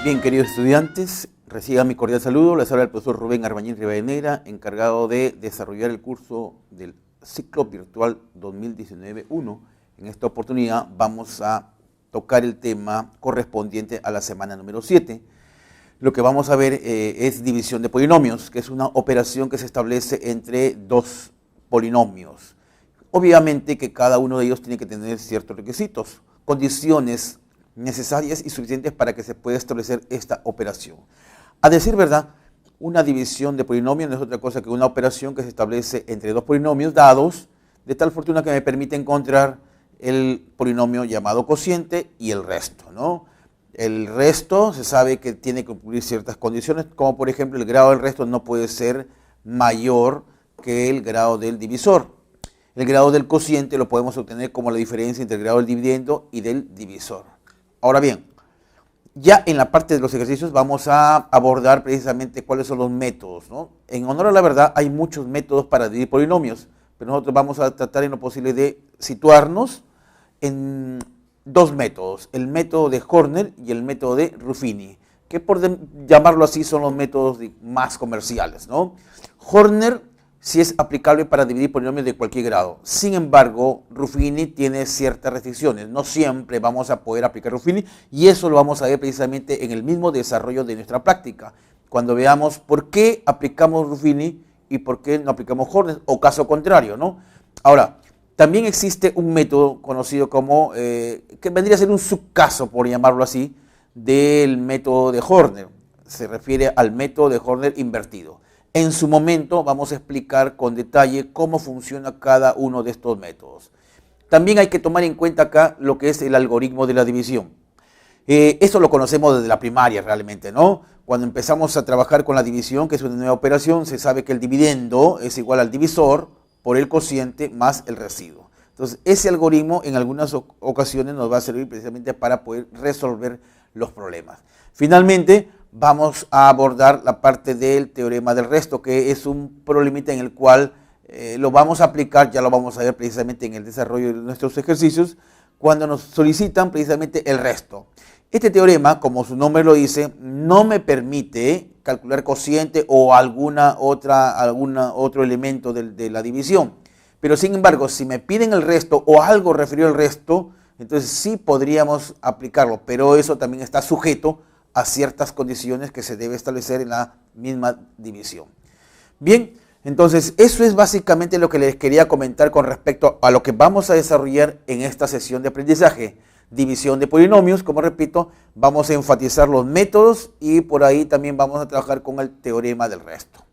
Bien, queridos estudiantes, reciban mi cordial saludo. Les habla el profesor Rubén Arbañín Rivadeneira, encargado de desarrollar el curso del ciclo virtual 2019-1. En esta oportunidad vamos a tocar el tema correspondiente a la semana número 7. Lo que vamos a ver es división de polinomios, que es una operación que se establece entre dos polinomios. Obviamente que cada uno de ellos tiene que tener ciertos requisitos, condiciones necesarias y suficientes para que se pueda establecer esta operación. A decir verdad, una división de polinomios no es otra cosa que una operación que se establece entre dos polinomios dados, de tal fortuna que me permite encontrar el polinomio llamado cociente y el resto, ¿no? El resto se sabe que tiene que cumplir ciertas condiciones, como por ejemplo el grado del resto no puede ser mayor que el grado del divisor. El grado del cociente lo podemos obtener como la diferencia entre el grado del dividendo y del divisor. Ahora bien, ya en la parte de los ejercicios vamos a abordar precisamente cuáles son los métodos, ¿no? En honor a la verdad, hay muchos métodos para dividir polinomios, pero nosotros vamos a tratar en lo posible de situarnos en dos métodos, el método de Horner y el método de Ruffini, que por llamarlo así son los métodos más comerciales, ¿no? Horner sí es aplicable para dividir polinomios de cualquier grado. Sin embargo, Ruffini tiene ciertas restricciones. No siempre vamos a poder aplicar Ruffini y eso lo vamos a ver precisamente en el mismo desarrollo de nuestra práctica. Cuando veamos por qué aplicamos Ruffini y por qué no aplicamos Horner, o caso contrario, ¿no? Ahora, también existe un método conocido como, que vendría a ser un subcaso, por llamarlo así, del método de Horner. Se refiere al método de Horner invertido. En su momento vamos a explicar con detalle cómo funciona cada uno de estos métodos. También hay que tomar en cuenta acá lo que es el algoritmo de la división. Esto lo conocemos desde la primaria realmente, ¿no? Cuando empezamos a trabajar con la división, que es una nueva operación, se sabe que el dividendo es igual al divisor por el cociente más el residuo. Entonces, ese algoritmo en algunas ocasiones nos va a servir precisamente para poder resolver los problemas. Finalmente, vamos a abordar la parte del teorema del resto, que es un problemita en el cual lo vamos a aplicar, ya lo vamos a ver precisamente en el desarrollo de nuestros ejercicios, cuando nos solicitan precisamente el resto. Este teorema, como su nombre lo dice, no me permite calcular cociente o otro elemento de la división. Pero sin embargo, si me piden el resto o algo referido al resto, entonces sí podríamos aplicarlo, pero eso también está sujeto a ciertas condiciones que se debe establecer en la misma división. Bien, entonces eso es básicamente lo que les quería comentar con respecto a lo que vamos a desarrollar en esta sesión de aprendizaje. División de polinomios, como repito, vamos a enfatizar los métodos y por ahí también vamos a trabajar con el teorema del resto.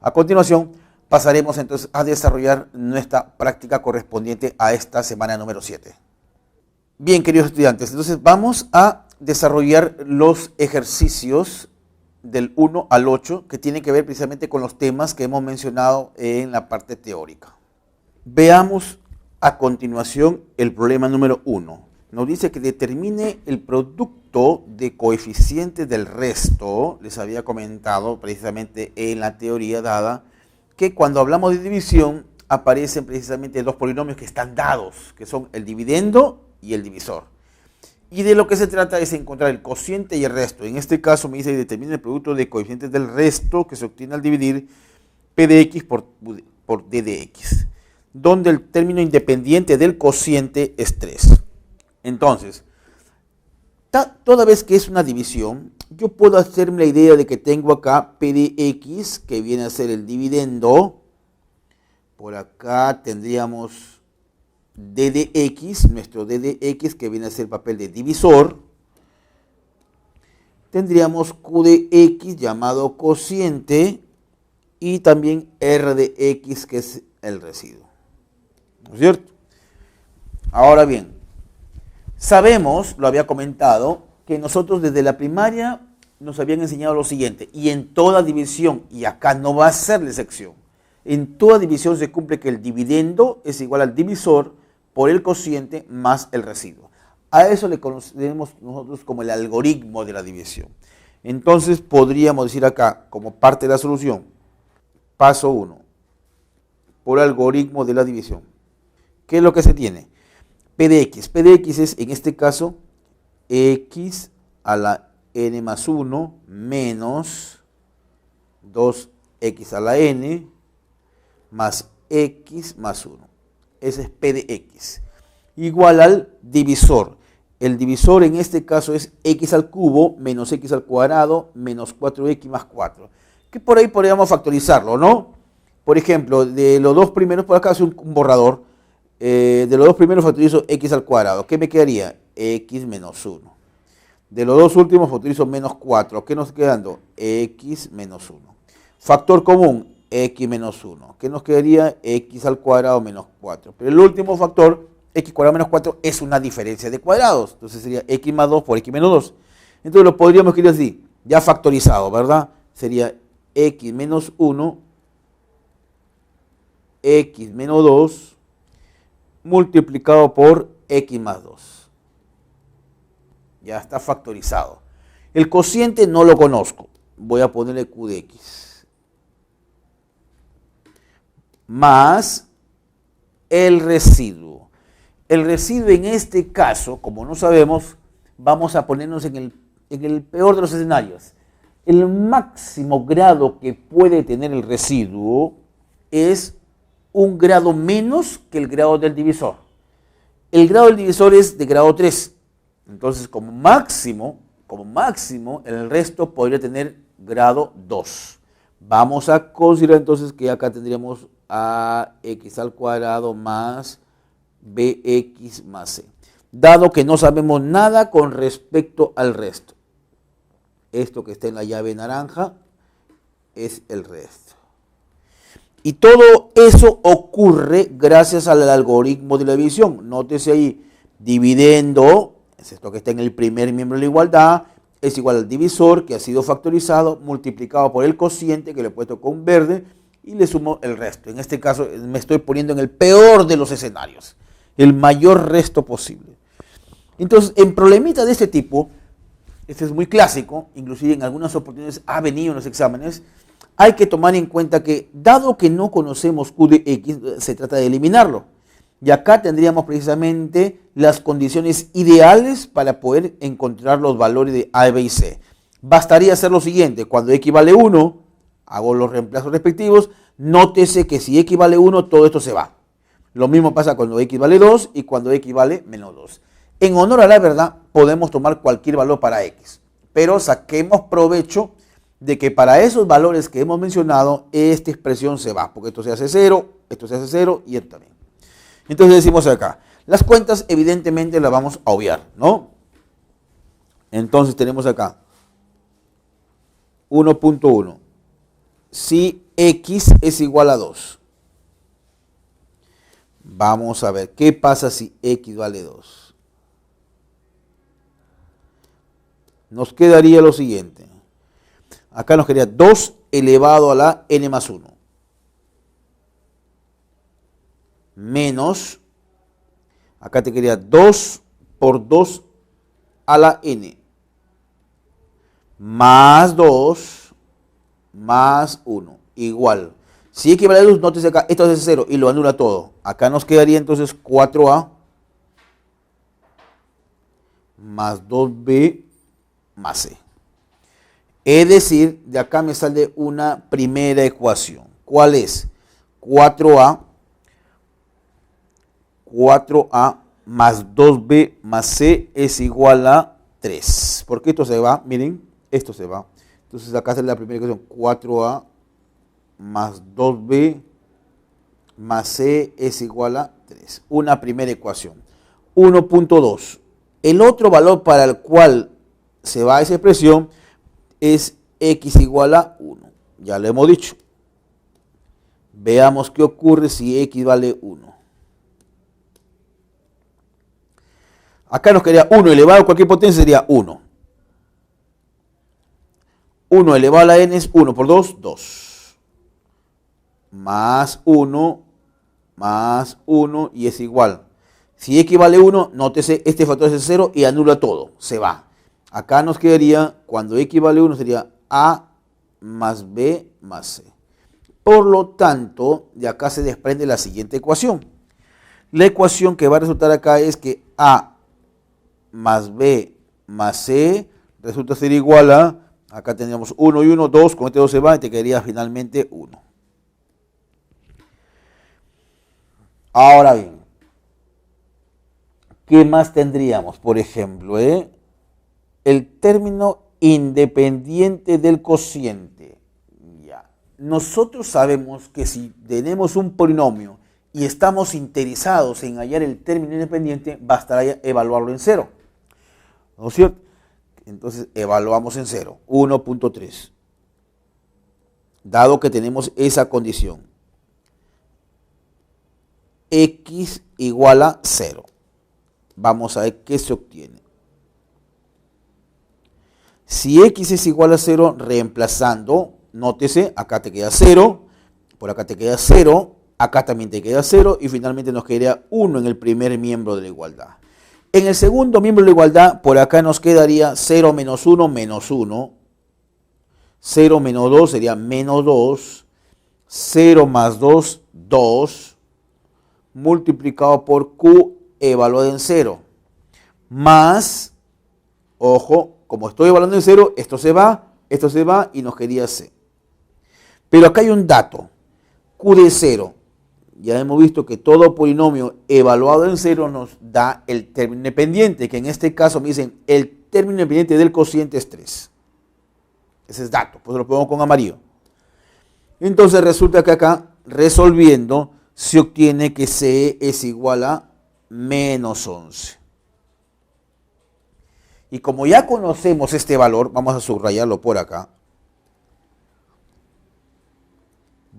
A continuación, pasaremos entonces a desarrollar nuestra práctica correspondiente a esta semana número 7. Bien, queridos estudiantes, entonces vamos a desarrollar los ejercicios del 1 al 8 que tienen que ver precisamente con los temas que hemos mencionado en la parte teórica. Veamos a continuación el problema número 1. Nos dice que determine el producto de coeficientes del resto. Les había comentado precisamente en la teoría dada que cuando hablamos de división aparecen precisamente dos polinomios que están dados, que son el dividendo y el divisor. Y de lo que se trata es encontrar el cociente y el resto. En este caso me dice que determina el producto de coeficientes del resto que se obtiene al dividir P de X por D de X, donde el término independiente del cociente es 3. Entonces, toda vez que es una división, yo puedo hacerme la idea de que tengo acá P de X, que viene a ser el dividendo. Por acá tendríamos D de X, nuestro D de X, que viene a ser el papel de divisor. Tendríamos Q de X, llamado cociente, y también R de X, que es el residuo. ¿No es cierto? Ahora bien, sabemos, lo había comentado, que nosotros desde la primaria nos habían enseñado lo siguiente, y en toda división, y acá no va a ser la excepción, en toda división se cumple que el dividendo es igual al divisor por el cociente más el residuo. A eso le conocemos nosotros como el algoritmo de la división. Entonces podríamos decir acá, como parte de la solución, paso 1, por algoritmo de la división. ¿Qué es lo que se tiene? P de X. P de X es, en este caso, X a la n más 1 menos 2x a la n más x más 1. Ese es p de x. Igual al divisor. El divisor en este caso es x al cubo menos x al cuadrado menos 4x más 4. Que por ahí podríamos factorizarlo, ¿no? Por ejemplo, de los dos primeros, por acá hace un borrador. De los dos primeros factorizo x al cuadrado. ¿Qué me quedaría? X menos 1. De los dos últimos factorizo menos 4. ¿Qué nos queda dando? X menos 1. Factor común, x menos 1. ¿Qué nos quedaría? X al cuadrado menos 4. Pero el último factor, x cuadrado menos 4, es una diferencia de cuadrados. Entonces sería x más 2 por x menos 2. Entonces lo podríamos escribir así, ya factorizado, ¿verdad? Sería x menos 1, x menos 2, multiplicado por x más 2. Ya está factorizado. El cociente no lo conozco. Voy a ponerle q de x. Más el residuo. El residuo en este caso, como no sabemos, vamos a ponernos en el peor de los escenarios. El máximo grado que puede tener el residuo es un grado menos que el grado del divisor. El grado del divisor es de grado 3. Entonces, como máximo, el resto podría tener grado 2. Vamos a considerar entonces que acá tendríamos ax al cuadrado más bx más c. Dado que no sabemos nada con respecto al resto. Esto que está en la llave naranja es el resto. Y todo eso ocurre gracias al algoritmo de la división. Nótese ahí, dividendo, es esto que está en el primer miembro de la igualdad, es igual al divisor que ha sido factorizado, multiplicado por el cociente que le he puesto con verde y le sumo el resto. En este caso me estoy poniendo en el peor de los escenarios, el mayor resto posible. Entonces, en problemitas de este tipo, este es muy clásico, inclusive en algunas oportunidades ha venido en los exámenes, hay que tomar en cuenta que, dado que no conocemos q de x, se trata de eliminarlo. Y acá tendríamos precisamente las condiciones ideales para poder encontrar los valores de a, b y c. Bastaría hacer lo siguiente, cuando x vale 1, hago los reemplazos respectivos, nótese que si x vale 1, todo esto se va. Lo mismo pasa cuando x vale 2 y cuando x vale menos 2. En honor a la verdad, podemos tomar cualquier valor para x, pero saquemos provecho de que para esos valores que hemos mencionado, esta expresión se va, porque esto se hace 0, esto se hace 0 y esto también. Entonces decimos acá, las cuentas evidentemente las vamos a obviar, ¿no? Entonces tenemos acá 1.1. Si x es igual a 2. Vamos a ver, ¿qué pasa si x vale 2? Nos quedaría lo siguiente. Acá nos quedaría 2 elevado a la n más 1. Menos, acá te quedaría 2 por 2 a la n. Más 2 más 1. Igual. Si x vale 2, nótese acá, esto es 0 y lo anula todo. Acá nos quedaría entonces 4a más 2b más c. Es decir, de acá me sale una primera ecuación. ¿Cuál es? 4a más 2b más c es igual a 3. ¿Por qué esto se va? Miren, esto se va. Entonces acá sale la primera ecuación. 4a más 2b más c es igual a 3. Una primera ecuación. 1.2. El otro valor para el cual se va esa expresión es x igual a 1. Ya lo hemos dicho. Veamos qué ocurre si x vale 1. Acá nos quedaría 1 elevado a cualquier potencia sería 1. 1 elevado a la n es 1 por 2, 2. Más 1 y es igual. Si x vale 1, nótese, este factor es 0 y anula todo, se va. Acá nos quedaría, cuando x vale 1, sería a más b más c. Por lo tanto, de acá se desprende la siguiente ecuación. La ecuación que va a resultar acá es que a más b más c resulta ser igual a, acá tendríamos 1 y 1, 2, con este 2 se va y te quedaría finalmente 1. Ahora bien, ¿qué más tendríamos? Por ejemplo, el término independiente del cociente. Ya. Nosotros sabemos que si tenemos un polinomio y estamos interesados en hallar el término independiente, bastará evaluarlo en 0. ¿No es cierto? Entonces evaluamos en 0, 1.3. Dado que tenemos esa condición, x igual a 0. Vamos a ver qué se obtiene. Si x es igual a 0, reemplazando, nótese, acá te queda 0, por acá te queda 0, acá también te queda 0 y finalmente nos quedaría 1 en el primer miembro de la igualdad. En el segundo miembro de la igualdad, por acá nos quedaría 0 menos 1, menos 1. 0 menos 2 sería menos 2. 0 más 2, 2. Multiplicado por Q evaluado en 0. Más, ojo, como estoy evaluando en 0, esto se va y nos quedaría C. Pero acá hay un dato. Q de 0. Ya hemos visto que todo polinomio evaluado en 0 nos da el término independiente, que en este caso me dicen el término independiente del cociente es 3. Ese es dato, pues lo pongo con amarillo. Entonces resulta que acá, resolviendo, se obtiene que C es igual a menos 11. Y como ya conocemos este valor, vamos a subrayarlo por acá.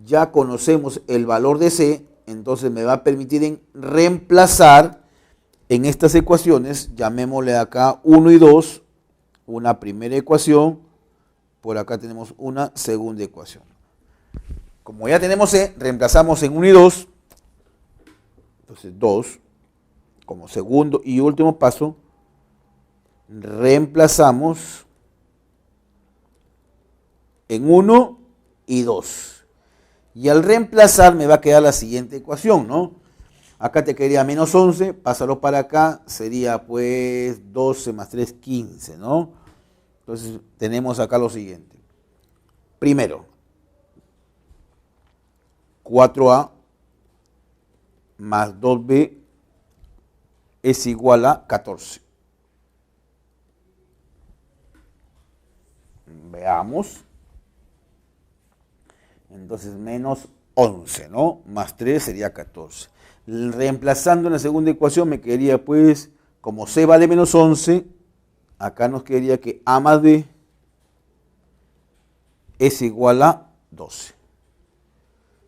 Ya conocemos el valor de C, entonces me va a permitir reemplazar en estas ecuaciones, llamémosle acá 1 y 2, una primera ecuación, por acá tenemos una segunda ecuación. Como ya tenemos C, reemplazamos en 1 y 2, entonces 2, como segundo y último paso, reemplazamos en 1 y 2. Y al reemplazar me va a quedar la siguiente ecuación, ¿no? Acá te quedaría menos 11, pásalo para acá, sería pues 12 más 3, 15, ¿no? Entonces tenemos acá lo siguiente. Primero, 4a más 2b es igual a 14. Veamos. Entonces menos 11, ¿no? Más 3 sería 14. Reemplazando en la segunda ecuación me quedaría pues, como C vale menos 11, acá nos quedaría que A más B es igual a 12.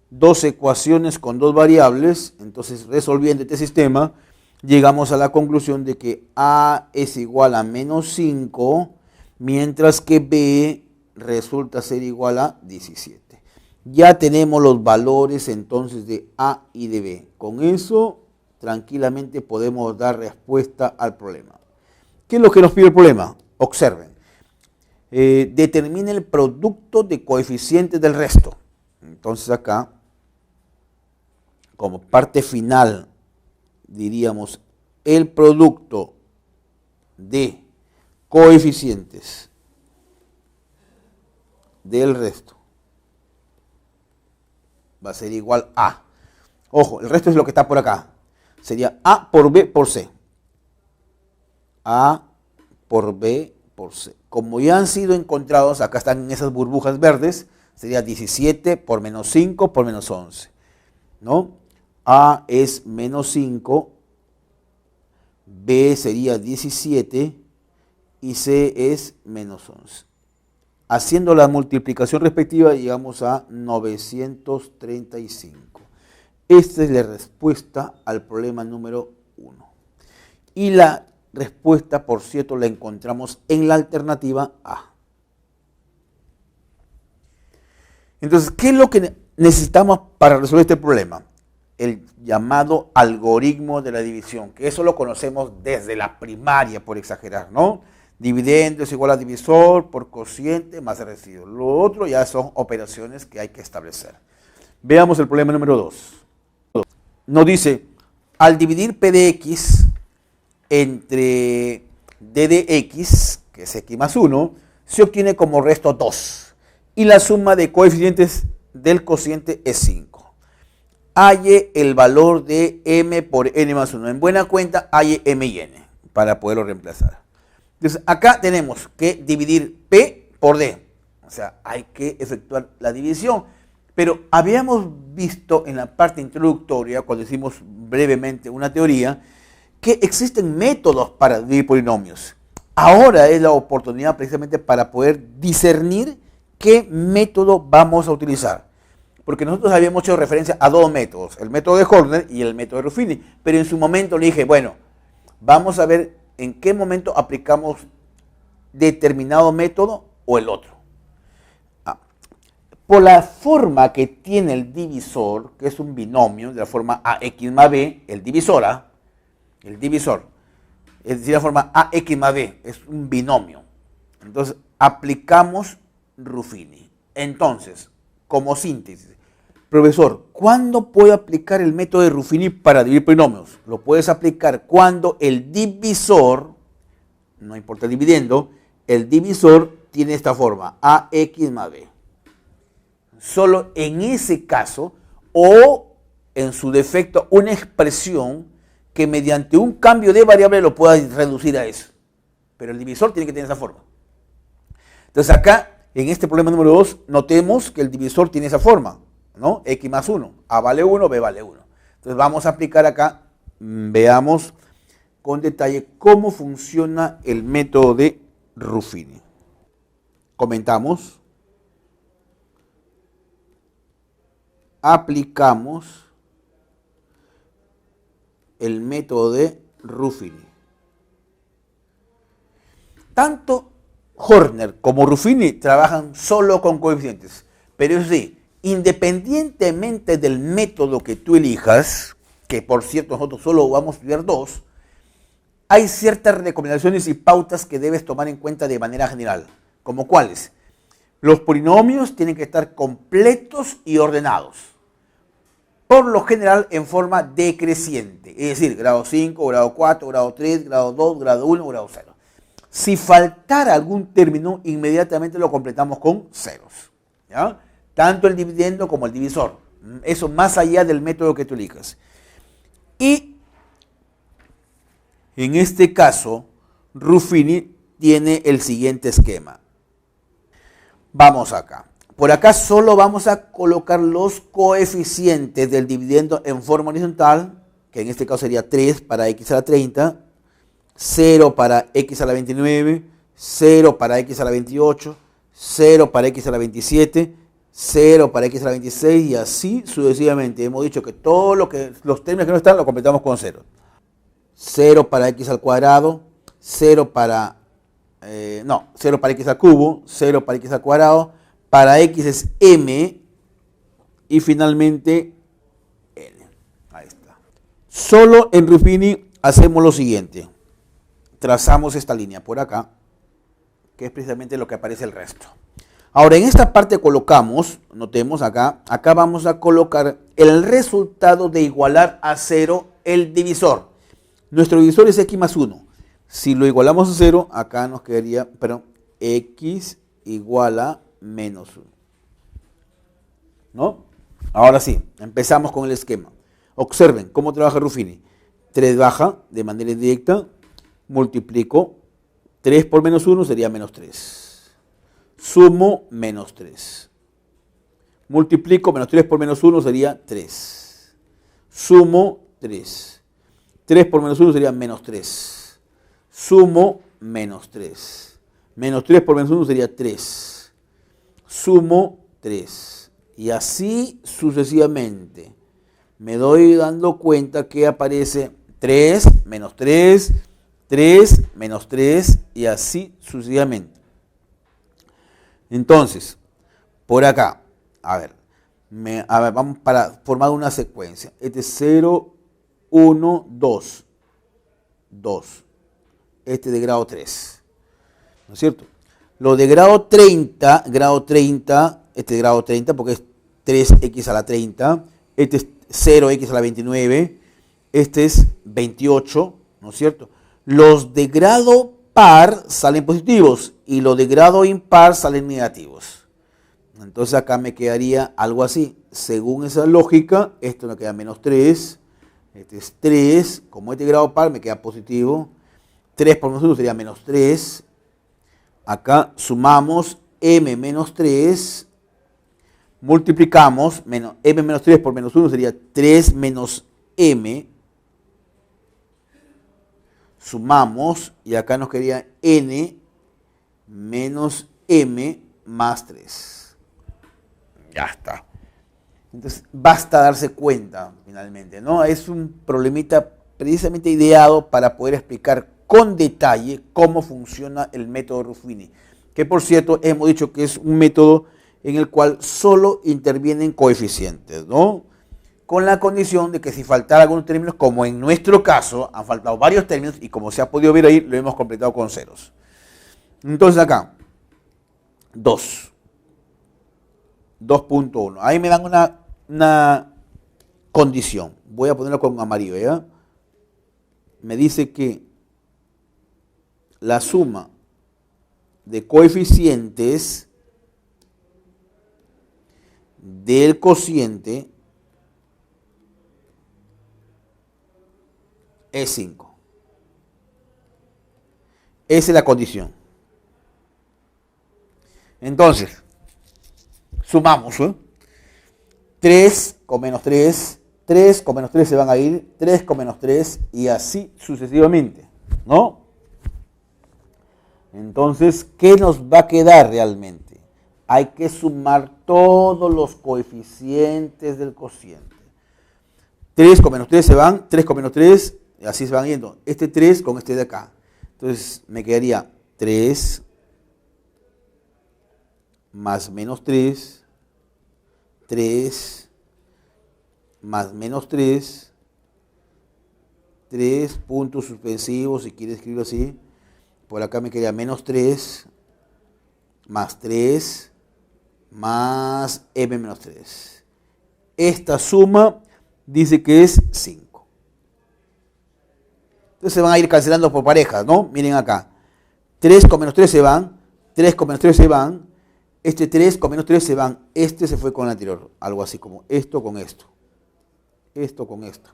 Dos ecuaciones con dos variables, entonces resolviendo este sistema, llegamos a la conclusión de que A es igual a menos 5, mientras que B resulta ser igual a 17. Ya tenemos los valores entonces de A y de B. Con eso tranquilamente podemos dar respuesta al problema. ¿Qué es lo que nos pide el problema? Observen. Determine el producto de coeficientes del resto. Entonces acá, como parte final, diríamos el producto de coeficientes del resto va a ser igual a, ojo, el resto es lo que está por acá, sería A por B por C. A por B por C. Como ya han sido encontrados, acá están en esas burbujas verdes, sería 17 por menos 5 por menos 11, ¿no? A es menos 5, B sería 17 y C es menos 11. Haciendo la multiplicación respectiva llegamos a 935. Esta es la respuesta al problema número 1. Y la respuesta, por cierto, la encontramos en la alternativa A. Entonces, ¿qué es lo que necesitamos para resolver este problema? El llamado algoritmo de la división, que eso lo conocemos desde la primaria, por exagerar, ¿no? Dividendo es igual a divisor por cociente más el residuo. Lo otro ya son operaciones que hay que establecer. Veamos el problema número 2. Nos dice, al dividir P de X entre D de X, que es x más 1, se obtiene como resto 2. Y la suma de coeficientes del cociente es 5. Halle el valor de m por n más 1. En buena cuenta, halle m y n para poderlo reemplazar. Entonces, acá tenemos que dividir p por d. O sea, hay que efectuar la división. Pero habíamos visto en la parte introductoria, cuando hicimos brevemente una teoría, que existen métodos para dividir polinomios. Ahora es la oportunidad precisamente para poder discernir qué método vamos a utilizar. Porque nosotros habíamos hecho referencia a dos métodos, el método de Horner y el método de Ruffini. Pero en su momento le dije, bueno, vamos a ver en qué momento aplicamos determinado método o el otro. Por la forma que tiene el divisor, que es un binomio, de la forma ax más b, el divisor, es decir, la forma ax más b, es un binomio. Entonces, aplicamos Ruffini. Entonces, como síntesis, profesor, ¿cuándo puedo aplicar el método de Ruffini para dividir polinomios? Lo puedes aplicar cuando el divisor, no importa el dividendo, el divisor tiene esta forma, ax más b. Solo en ese caso, o en su defecto, una expresión que mediante un cambio de variable lo pueda reducir a eso. Pero el divisor tiene que tener esa forma. Entonces acá, en este problema número 2, notemos que el divisor tiene esa forma, ¿no? X más 1, A vale 1, B vale 1. Entonces vamos a aplicar acá, veamos con detalle cómo funciona el método de Ruffini. Comentamos. Aplicamos el método de Ruffini. Tanto Horner como Ruffini trabajan solo con coeficientes, pero es decir, independientemente del método que tú elijas, que por cierto nosotros solo vamos a estudiar dos, hay ciertas recomendaciones y pautas que debes tomar en cuenta de manera general, como cuáles. Los polinomios tienen que estar completos y ordenados. Por lo general en forma decreciente, es decir, grado 5, grado 4, grado 3, grado 2, grado 1, grado 0. Si faltara algún término, inmediatamente lo completamos con ceros, ¿ya? Tanto el dividendo como el divisor. Eso más allá del método que tú elijas. Y en este caso, Ruffini tiene el siguiente esquema. Vamos acá. Por acá solo vamos a colocar los coeficientes del dividendo en forma horizontal, que en este caso sería 3 para x a la 30, 0 para x a la 29, 0 para x a la 28, 0 para x a la 27, 0 para x a la 26 y así sucesivamente. Hemos dicho que todos los términos que no están los completamos con 0. 0 para x al cuadrado, 0 para x al cubo, 0 para x al cuadrado. Para x es m y finalmente n. Ahí está. Solo en Ruffini hacemos lo siguiente. Trazamos esta línea por acá, que es precisamente lo que aparece el resto. Ahora en esta parte colocamos, notemos acá vamos a colocar el resultado de igualar a 0 el divisor. Nuestro divisor es x más 1. Si lo igualamos a 0, acá nos quedaría, x igual a menos 1. ¿No? Ahora sí, empezamos con el esquema. Observen cómo trabaja Ruffini. 3 baja de manera indirecta, multiplico, 3 por menos 1 sería menos 3. Sumo menos 3. Multiplico, menos 3 por menos 1 sería 3. Sumo 3. 3 por menos 1 sería menos 3. Sumo menos 3. Menos 3 por menos 1 sería 3. Sumo 3. Y así sucesivamente. Me doy dando cuenta que aparece 3, menos 3, 3, menos 3 y así sucesivamente. Entonces, por acá, a ver, vamos para formar una secuencia. Este es 0, 1, 2, 2. Este de grado 3. ¿No es cierto? Lo de grado 30, este de grado 30 porque es 3x a la 30, este es 0x a la 29, este es 28, ¿no es cierto? Los de grado par salen positivos y los de grado impar salen negativos. Entonces acá me quedaría algo así. Según esa lógica, esto me queda menos 3. Este es 3. Como este grado par me queda positivo. 3 por menos 1 sería menos 3. Acá sumamos m menos 3. Multiplicamos. M menos 3 por menos 1 sería 3 menos m. Sumamos. Y acá nos quedaría n menos m más 3. Ya está. Entonces, basta darse cuenta, finalmente, ¿no? Es un problemita precisamente ideado para poder explicar con detalle cómo funciona el método Ruffini, que por cierto hemos dicho que es un método en el cual solo intervienen coeficientes, ¿no? Con la condición de que si faltara algunos términos, como en nuestro caso, han faltado varios términos y como se ha podido ver ahí, lo hemos completado con ceros. Entonces acá, 2.1. Ahí me dan una condición. Voy a ponerlo con amarillo, ¿ya? Me dice que la suma de coeficientes del cociente es 5. Esa es la condición. Entonces, sumamos, 3 con menos 3, 3 con menos 3 se van a ir, 3 con menos 3 y así sucesivamente, ¿no? Entonces, ¿qué nos va a quedar realmente? Hay que sumar todos los coeficientes del cociente. 3 con menos 3 se van, 3 con menos 3, y así se van yendo. Este 3 con este de acá. Entonces, me quedaría 3 más menos 3, 3 más menos 3, 3 puntos suspensivos, si quiere escribirlo así. Por acá me quedaría menos 3 más 3 más m menos 3. Esta suma dice que es 5. Entonces se van a ir cancelando por parejas, ¿no? Miren acá. 3 con menos 3 se van, 3 con menos 3 se van, este 3 con menos 3 se van, este se fue con el anterior, algo así como esto con esto, esto con esto.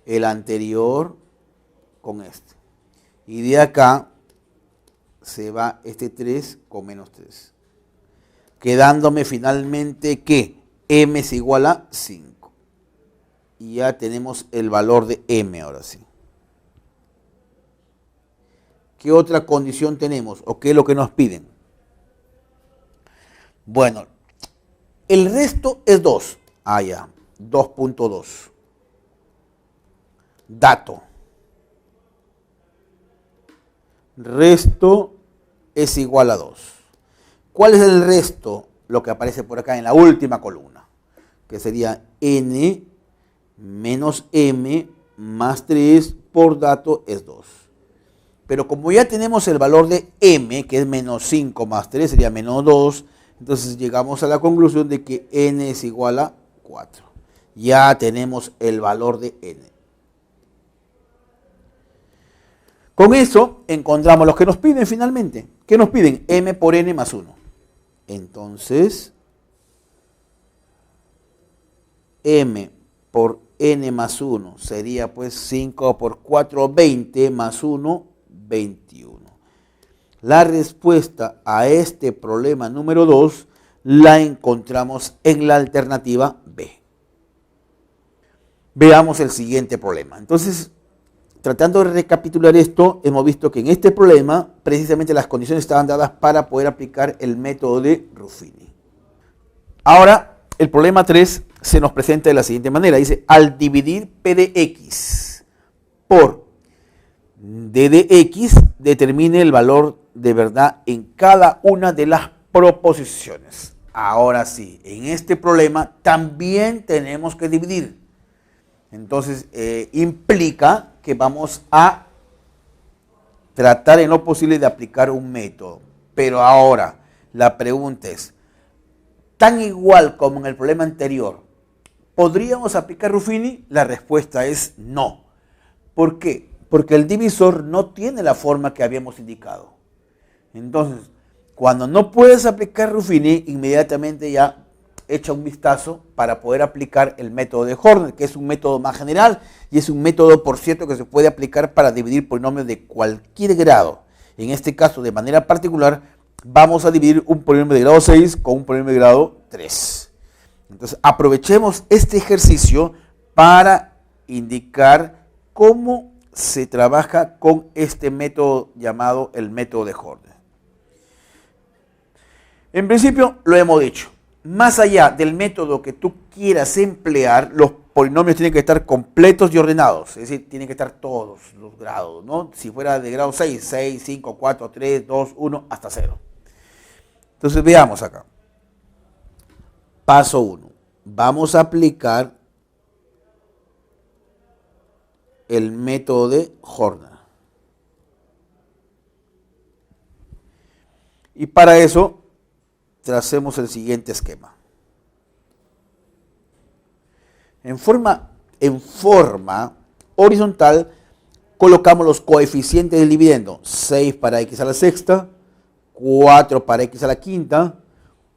El anterior con este. Y de acá se va este 3 con menos 3. Quedándome finalmente que m es igual a 5. Y ya tenemos el valor de m ahora sí. ¿Qué otra condición tenemos? ¿O qué es lo que nos piden? Bueno, el resto es 2. Ah, ya. 2.2. Dato. Resto es igual a 2. ¿Cuál es el resto? Lo que aparece por acá en la última columna, que sería n menos m más 3 por dato es 2. Pero como ya tenemos el valor de m, que es menos 5 más 3, sería menos 2, entonces llegamos a la conclusión de que n es igual a 4. Ya tenemos el valor de n. Con eso encontramos los que nos piden finalmente. ¿Qué nos piden? M por n más 1. Entonces, m por n más 1 sería pues 5 por 4, 20 más 1, 21. La respuesta a este problema número 2 la encontramos en la alternativa B. Veamos el siguiente problema. Entonces, tratando de recapitular esto, hemos visto que en este problema precisamente las condiciones estaban dadas para poder aplicar el método de Ruffini. Ahora, el problema 3 se nos presenta de la siguiente manera. Dice, al dividir P de X por D de X, determine el valor de verdad en cada una de las proposiciones. Ahora sí, en este problema también tenemos que dividir. Entonces, implica que vamos a tratar en lo posible de aplicar un método. Pero ahora, la pregunta es, tan igual como en el problema anterior, ¿podríamos aplicar Ruffini? La respuesta es no. ¿Por qué? Porque el divisor no tiene la forma que habíamos indicado. Entonces, cuando no puedes aplicar Ruffini, inmediatamente ya echa un vistazo para poder aplicar el método de Horner, que es un método más general y es un método, por cierto, que se puede aplicar para dividir polinomios de cualquier grado. En este caso, de manera particular, vamos a dividir un polinomio de grado 6 con un polinomio de grado 3. Entonces, aprovechemos este ejercicio para indicar cómo se trabaja con este método llamado el método de Horner. En principio, lo hemos dicho. Más allá del método que tú quieras emplear, los polinomios tienen que estar completos y ordenados. Es decir, tienen que estar todos los grados, ¿no? Si fuera de grado 6, 6, 5, 4, 3, 2, 1, hasta 0. Entonces, veamos acá. Paso 1. Vamos a aplicar el método de Horner. Y para eso, tracemos el siguiente esquema. En forma horizontal, colocamos los coeficientes del dividendo. 6 para x a la sexta, 4 para x a la quinta,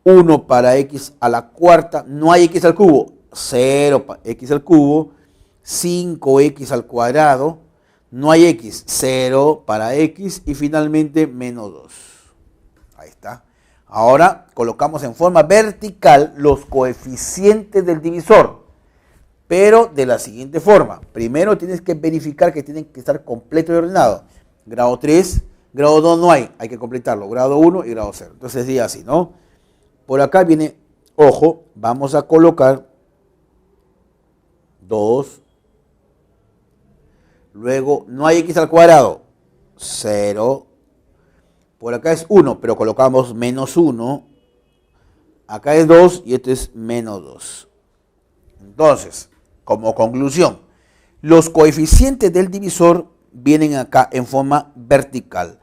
1 para x a la cuarta, no hay x al cubo, 0 para x al cubo, 5x al cuadrado, no hay x, 0 para x y finalmente menos 2. Ahí está. Ahora colocamos en forma vertical los coeficientes del divisor, pero de la siguiente forma. Primero tienes que verificar que tienen que estar completos y ordenados. Grado 3, grado 2 no hay que completarlo. Grado 1 y grado 0. Entonces sería así, ¿no? Por acá viene, ojo, vamos a colocar 2. Luego no hay x al cuadrado, 0. Por acá es 1, pero colocamos menos 1. Acá es 2 y esto es menos 2. Entonces, como conclusión, los coeficientes del divisor vienen acá en forma vertical.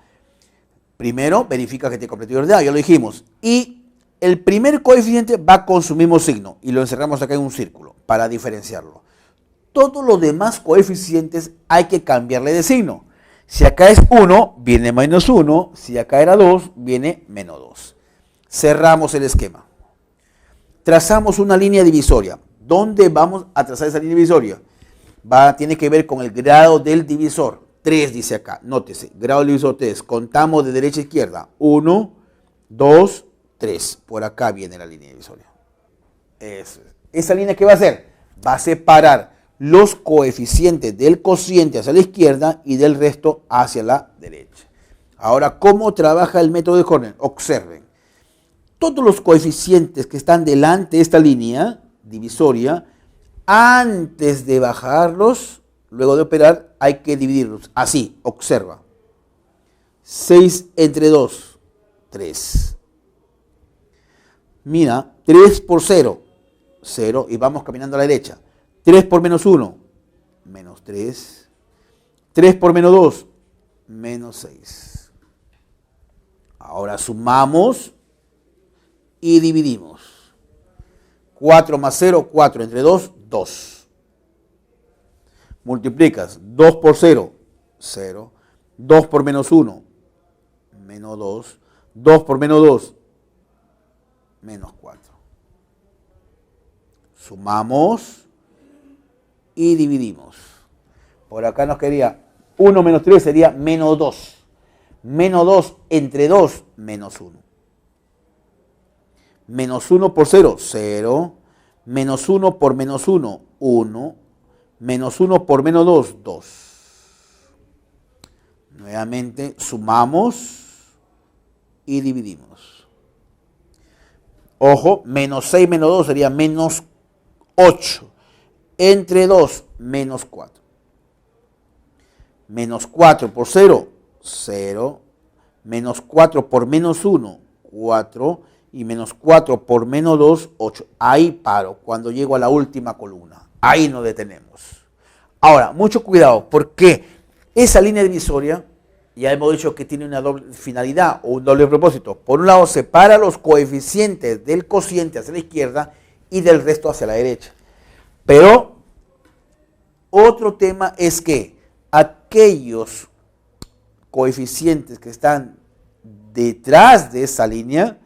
Primero, verifica que esté completo y ordenado, ya lo dijimos. Y el primer coeficiente va con su mismo signo y lo encerramos acá en un círculo para diferenciarlo. Todos los demás coeficientes hay que cambiarle de signo. Si acá es 1, viene menos 1. Si acá era 2, viene menos 2. Cerramos el esquema. Trazamos una línea divisoria. ¿Dónde vamos a trazar esa línea divisoria? Tiene que ver con el grado del divisor. 3 dice acá. Nótese, grado del divisor 3. Contamos de derecha a izquierda. 1, 2, 3. Por acá viene la línea divisoria. Eso es. ¿Esa línea qué va a hacer? Va a separar los coeficientes del cociente hacia la izquierda y del resto hacia la derecha. Ahora, ¿cómo trabaja el método de Horner? Observen. Todos los coeficientes que están delante de esta línea divisoria, antes de bajarlos, luego de operar, hay que dividirlos. Así, observa. 6 entre 2, 3. Mira, 3 por 0, 0, y vamos caminando a la derecha. 3 por menos 1, menos 3. 3 por menos 2, menos 6. Ahora sumamos y dividimos. 4 más 0, 4 entre 2, 2. Multiplicas 2 por 0, 0. 2 por menos 1, menos 2. 2 por menos 2, menos 4. Sumamos y dividimos. Por acá nos quedaría 1 menos 3 sería menos 2. Menos 2 entre 2, menos 1. Menos 1 por 0, 0. Menos 1 por menos 1, 1. Menos 1 por menos 2, 2. Nuevamente sumamos y dividimos. Ojo, menos 6 menos 2 sería menos 8. Entre 2, menos 4. Menos 4 por 0, 0. Menos 4 por menos 1, 4. Y menos 4 por menos 2, 8. Ahí paro, cuando llego a la última columna. Ahí nos detenemos. Ahora, mucho cuidado, porque esa línea divisoria, ya hemos dicho que tiene una doble finalidad o un doble propósito. Por un lado, separa los coeficientes del cociente hacia la izquierda y del resto hacia la derecha. Pero otro tema es que aquellos coeficientes que están detrás de esa línea,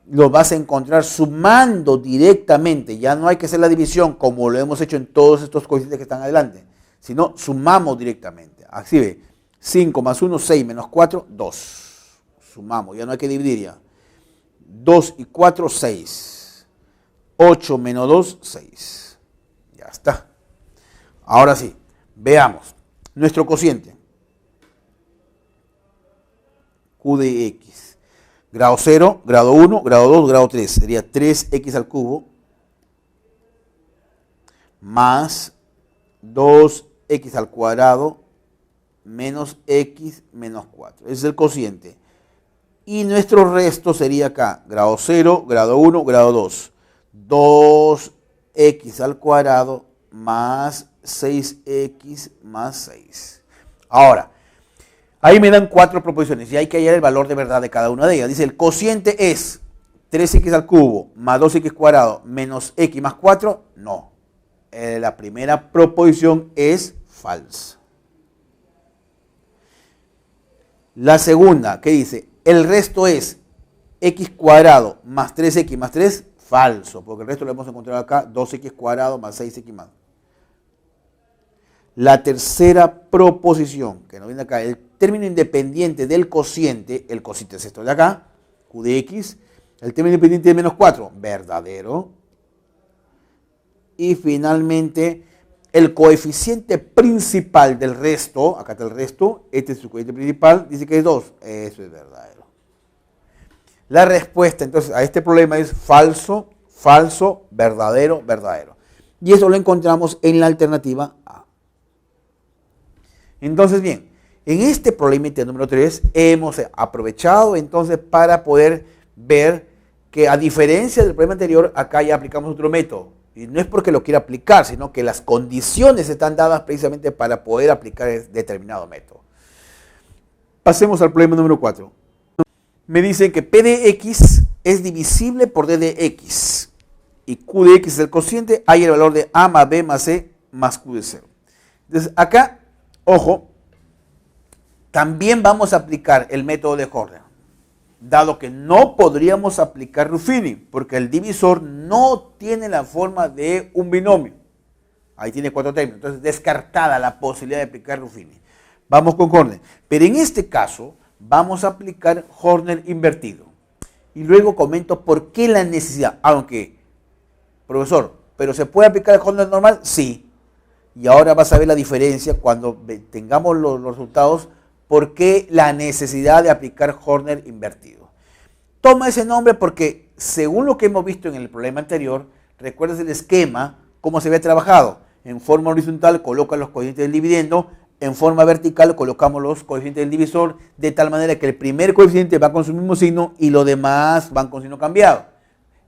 los vas a encontrar sumando directamente. Ya no hay que hacer la división como lo hemos hecho en todos estos coeficientes que están adelante, sino sumamos directamente. Así ve, 5 más 1, 6, menos 4, 2. Sumamos, ya no hay que dividir ya. 2 y 4, 6. 8 menos 2, 6. Ya está. Ahora sí, veamos. Nuestro cociente. Q de X. Grado 0, grado 1, grado 2, grado 3. Sería 3x al cubo más 2x al cuadrado menos x menos 4. Ese es el cociente. Y nuestro resto sería acá, grado 0, grado 1, grado 2. 2x al cuadrado más 6x más 6. Ahora, ahí me dan 4 proposiciones y hay que hallar el valor de verdad de cada una de ellas. Dice, el cociente es 3x al cubo más 2x cuadrado menos x más 4. No. La primera proposición es falsa. La segunda, ¿qué dice? El resto es x cuadrado más 3x más 3. Falso, porque el resto lo hemos encontrado acá, 2x cuadrado más 6x más. La tercera proposición, que nos viene acá, el término independiente del cociente, el cociente es esto de acá, q de x, el término independiente de menos 4, verdadero. Y finalmente, el coeficiente principal del resto, acá está el resto, este es su coeficiente principal, dice que es 2, eso es verdadero. La respuesta entonces a este problema es falso, falso, verdadero, verdadero. Y eso lo encontramos en la alternativa A. Entonces, bien, en este problema número 3 hemos aprovechado entonces para poder ver que a diferencia del problema anterior, acá ya aplicamos otro método. Y no es porque lo quiera aplicar, sino que las condiciones están dadas precisamente para poder aplicar determinado método. Pasemos al problema número 4. Me dicen que P de X es divisible por D de X. Y Q de X es el cociente, hay el valor de A más B más C más Q de 0. Entonces, acá, ojo, también vamos a aplicar el método de Horner, dado que no podríamos aplicar Ruffini, porque el divisor no tiene la forma de un binomio. Ahí tiene 4 términos, entonces descartada la posibilidad de aplicar Ruffini. Vamos con Horner, pero en este caso vamos a aplicar Horner invertido. Y luego comento por qué la necesidad, aunque, profesor, ¿pero se puede aplicar el Horner normal? Sí. Y ahora vas a ver la diferencia cuando tengamos los resultados. ¿Por qué la necesidad de aplicar Horner invertido? Toma ese nombre porque, según lo que hemos visto en el problema anterior, recuerdas el esquema, cómo se había trabajado. En forma horizontal coloca los coeficientes del dividendo, en forma vertical colocamos los coeficientes del divisor, de tal manera que el primer coeficiente va con su mismo signo y los demás van con signo cambiado.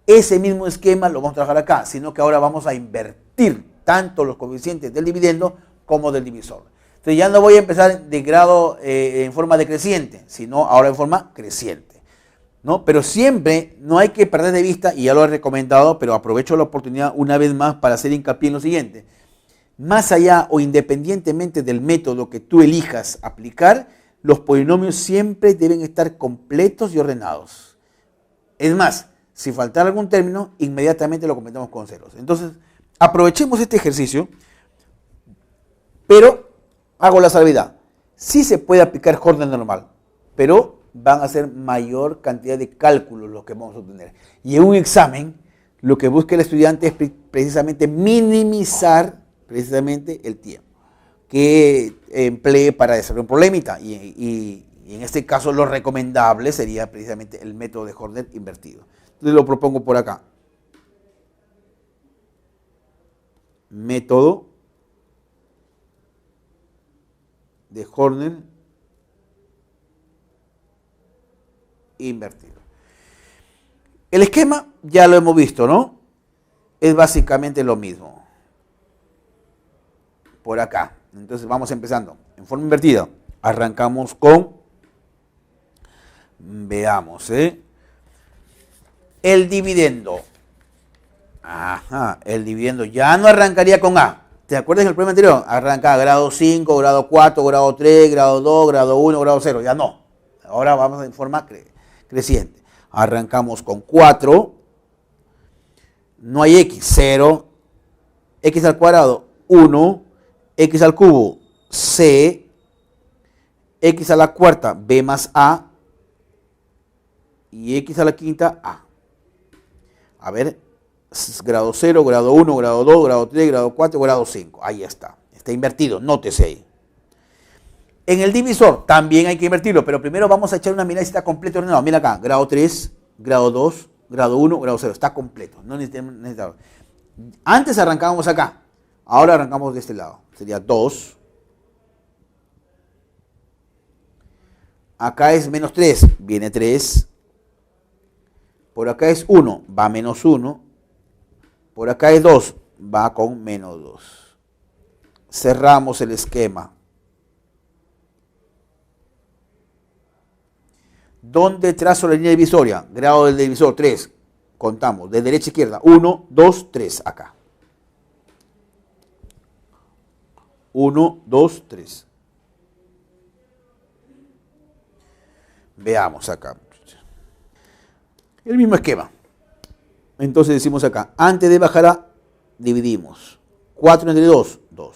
Ese mismo esquema lo vamos a trabajar acá, sino que ahora vamos a invertir tanto los coeficientes del dividendo como del divisor. Entonces ya no voy a empezar de grado en forma decreciente, sino ahora en forma creciente, ¿no? Pero siempre no hay que perder de vista, y ya lo he recomendado, pero aprovecho la oportunidad una vez más para hacer hincapié en lo siguiente. Más allá o independientemente del método que tú elijas aplicar, los polinomios siempre deben estar completos y ordenados. Es más, si faltara algún término, inmediatamente lo completamos con ceros. Entonces, aprovechemos este ejercicio, pero hago la salvedad. Sí se puede aplicar Horner normal, pero van a ser mayor cantidad de cálculos los que vamos a obtener. Y en un examen, lo que busca el estudiante es precisamente minimizar precisamente el tiempo que emplee para desarrollar un problemita. Y en este caso lo recomendable sería precisamente el método de Horner invertido. Entonces lo propongo por acá. Método de Horner invertido. El esquema ya lo hemos visto, ¿no? Es básicamente lo mismo. Por acá. Entonces vamos empezando. En forma invertida. Arrancamos con, veamos, el dividendo. Ajá, el dividendo ya no arrancaría con A. ¿Te acuerdas del problema anterior? Arranca grado 5, grado 4, grado 3, grado 2, grado 1, grado 0. Ya no. Ahora vamos en forma creciente. Arrancamos con 4. No hay x, 0. X al cuadrado, 1. X al cubo, c. X a la cuarta, b más a. Y x a la quinta, a. A ver, grado 0, grado 1, grado 2, grado 3, grado 4, grado 5. Ahí está. Está invertido, nótese ahí. En el divisor también hay que invertirlo, pero primero vamos a echar una mirada si está completo ordenado. Mira acá, grado 3, grado 2, grado 1, grado 0. Está completo. No necesitamos. Antes arrancábamos acá. Ahora arrancamos de este lado. Sería 2. Acá es menos 3. Viene 3. Por acá es 1. Va menos 1. Por acá es 2. Va con menos 2. Cerramos el esquema. ¿Dónde trazo la línea divisoria? Grado del divisor, 3. Contamos, de derecha a izquierda. 1, 2, 3, acá. 1, 2, 3. Veamos acá. El mismo esquema. Entonces decimos acá, antes de bajar a, dividimos. 4 entre 2, 2.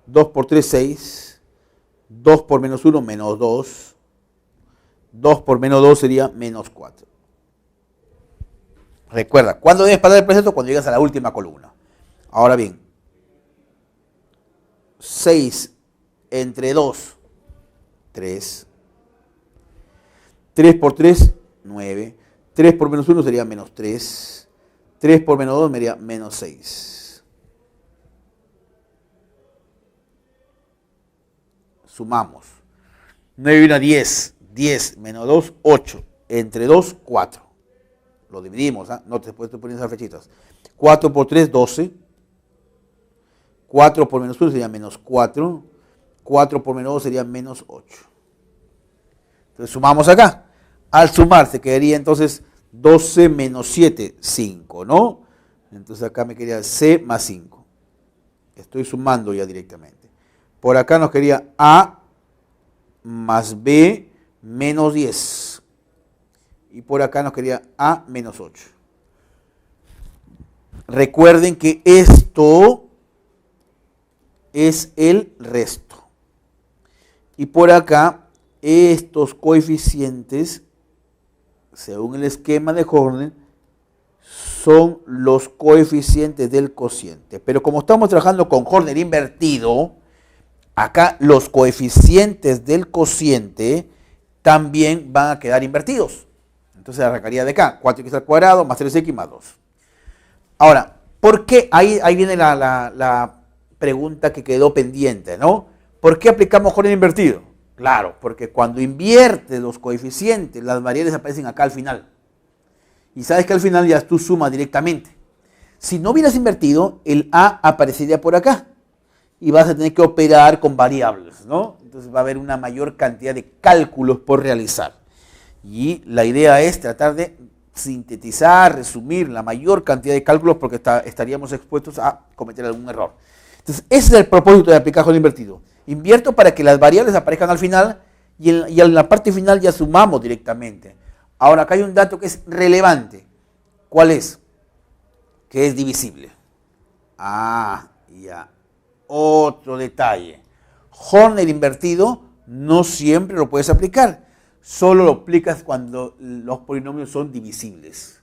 2 por 3, 6. 2 por menos 1, menos 2. 2 por menos 2 sería menos 4. Recuerda, ¿cuándo debes parar el proceso? Cuando llegas a la última columna. Ahora bien, 6 entre 2, 3. 3 por 3, 9. 3 por menos 1 sería menos 3. 3 por menos 2 sería menos 6. Sumamos. 9 y 1, 10. 10 menos 2, 8. Entre 2, 4. Lo dividimos, ¿eh? No te puedes poner esas flechitas. 4 por 3, 12. 4 por menos 1 sería menos 4. 4 por menos 2 sería menos 8. Entonces sumamos acá. Al sumar se quedaría entonces 12 menos 7, 5, ¿no? Entonces acá me quedaría C más 5. Estoy sumando ya directamente. Por acá nos quedaría A más B menos 10. Y por acá nos quedaría A menos 8. Recuerden que esto es el resto. Y por acá, estos coeficientes, según el esquema de Horner, son los coeficientes del cociente. Pero como estamos trabajando con Horner invertido, acá los coeficientes del cociente también van a quedar invertidos. Entonces arrancaría de acá, 4x al cuadrado más 3x más 2. Ahora, ¿por qué? Ahí viene la pregunta que quedó pendiente, ¿no? ¿Por qué aplicamos Horner invertido? Claro, porque cuando inviertes los coeficientes, las variables aparecen acá al final. Y sabes que al final ya tú sumas directamente. Si no hubieras invertido, el A aparecería por acá. Y vas a tener que operar con variables, ¿no? Entonces va a haber una mayor cantidad de cálculos por realizar. Y la idea es tratar de sintetizar, resumir la mayor cantidad de cálculos porque estaríamos expuestos a cometer algún error. Entonces, ese es el propósito de aplicar Horner invertido. Invierto para que las variables aparezcan al final y en la parte final ya sumamos directamente. Ahora, acá hay un dato que es relevante. ¿Cuál es? Que es divisible. Ah, ya. Otro detalle. Horner invertido no siempre lo puedes aplicar. Solo lo aplicas cuando los polinomios son divisibles.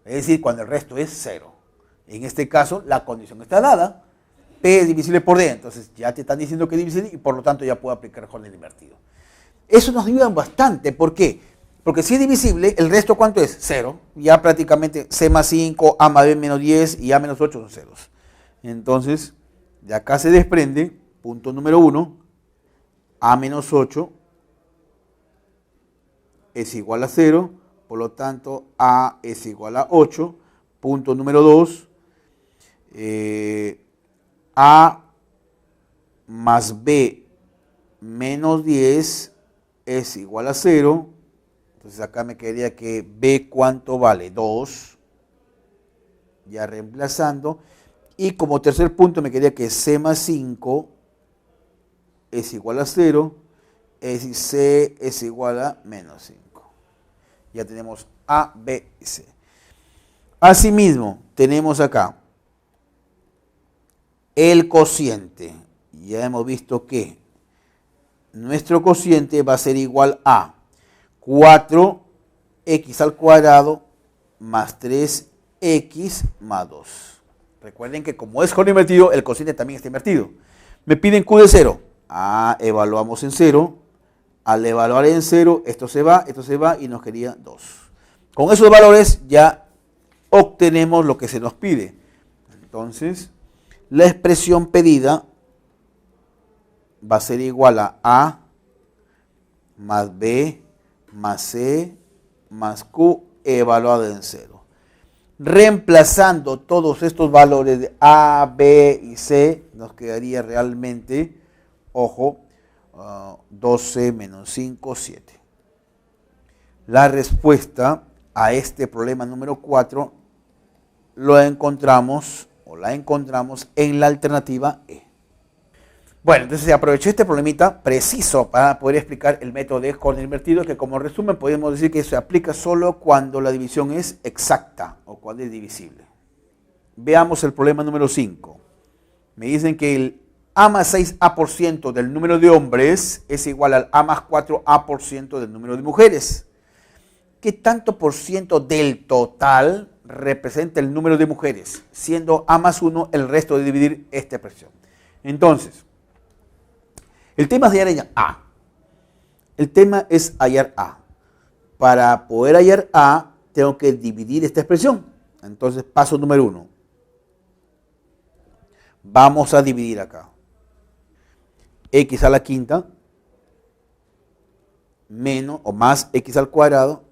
Es decir, cuando el resto es 0. En este caso, la condición está dada. P es divisible por D. Entonces ya te están diciendo que es divisible y por lo tanto ya puedo aplicar Horner invertido. Eso nos ayuda bastante. ¿Por qué? Porque si es divisible, ¿el resto cuánto es? 0. Ya prácticamente C más 5, A más B menos 10 y A menos 8 son ceros. Entonces, de acá se desprende, punto número 1, A menos 8 es igual a 0, por lo tanto A es igual a 8. Punto número 2, A más B menos 10 es igual a 0. Entonces acá me quedaría que B, ¿cuánto vale? 2. Ya reemplazando. Y como tercer punto me quedaría que C más 5 es igual a 0, es decir, C es igual a menos 5. Ya tenemos A, B y C. Asimismo, tenemos acá el cociente. Ya hemos visto que nuestro cociente va a ser igual a 4x al cuadrado más 3x más 2. Recuerden que como es con invertido, el cociente también está invertido. Me piden Q de 0. Evaluamos en 0. Al evaluar en 0, esto se va y nos quedaría 2. Con esos valores ya obtenemos lo que se nos pide. Entonces, la expresión pedida va a ser igual a más B más C más Q evaluado en 0. Reemplazando todos estos valores de A, B y C, nos quedaría realmente, ojo, 12 menos 5, 7. La respuesta a este problema número 4 la encontramos en la alternativa E. Bueno, entonces aproveché este problemita preciso para poder explicar el método de coordinador invertido, que como resumen podemos decir que se aplica solo cuando la división es exacta o cuando es divisible. Veamos el problema número 5. Me dicen que el A más 6A% del número de hombres es igual al A más 4A% del número de mujeres. ¿Qué tanto por ciento del total representa el número de mujeres? Siendo A más 1 el resto de dividir esta expresión. Entonces, el tema es hallar A. El tema es hallar A. Para poder hallar A, tengo que dividir esta expresión. Entonces, paso número 1. Vamos a dividir acá. X a la quinta menos o más X al cuadrado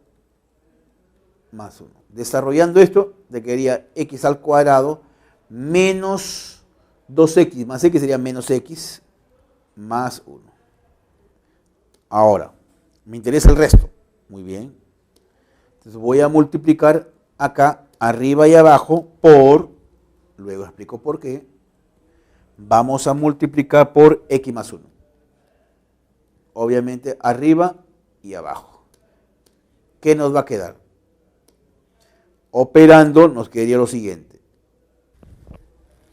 más 1. Desarrollando esto, te quedaría X al cuadrado menos 2X más X sería menos X más 1. Ahora, me interesa el resto. Muy bien. Entonces voy a multiplicar acá, arriba y abajo, por, luego explico por qué, vamos a multiplicar por X más 1. Obviamente arriba y abajo. ¿Qué nos va a quedar? Operando nos quedaría lo siguiente.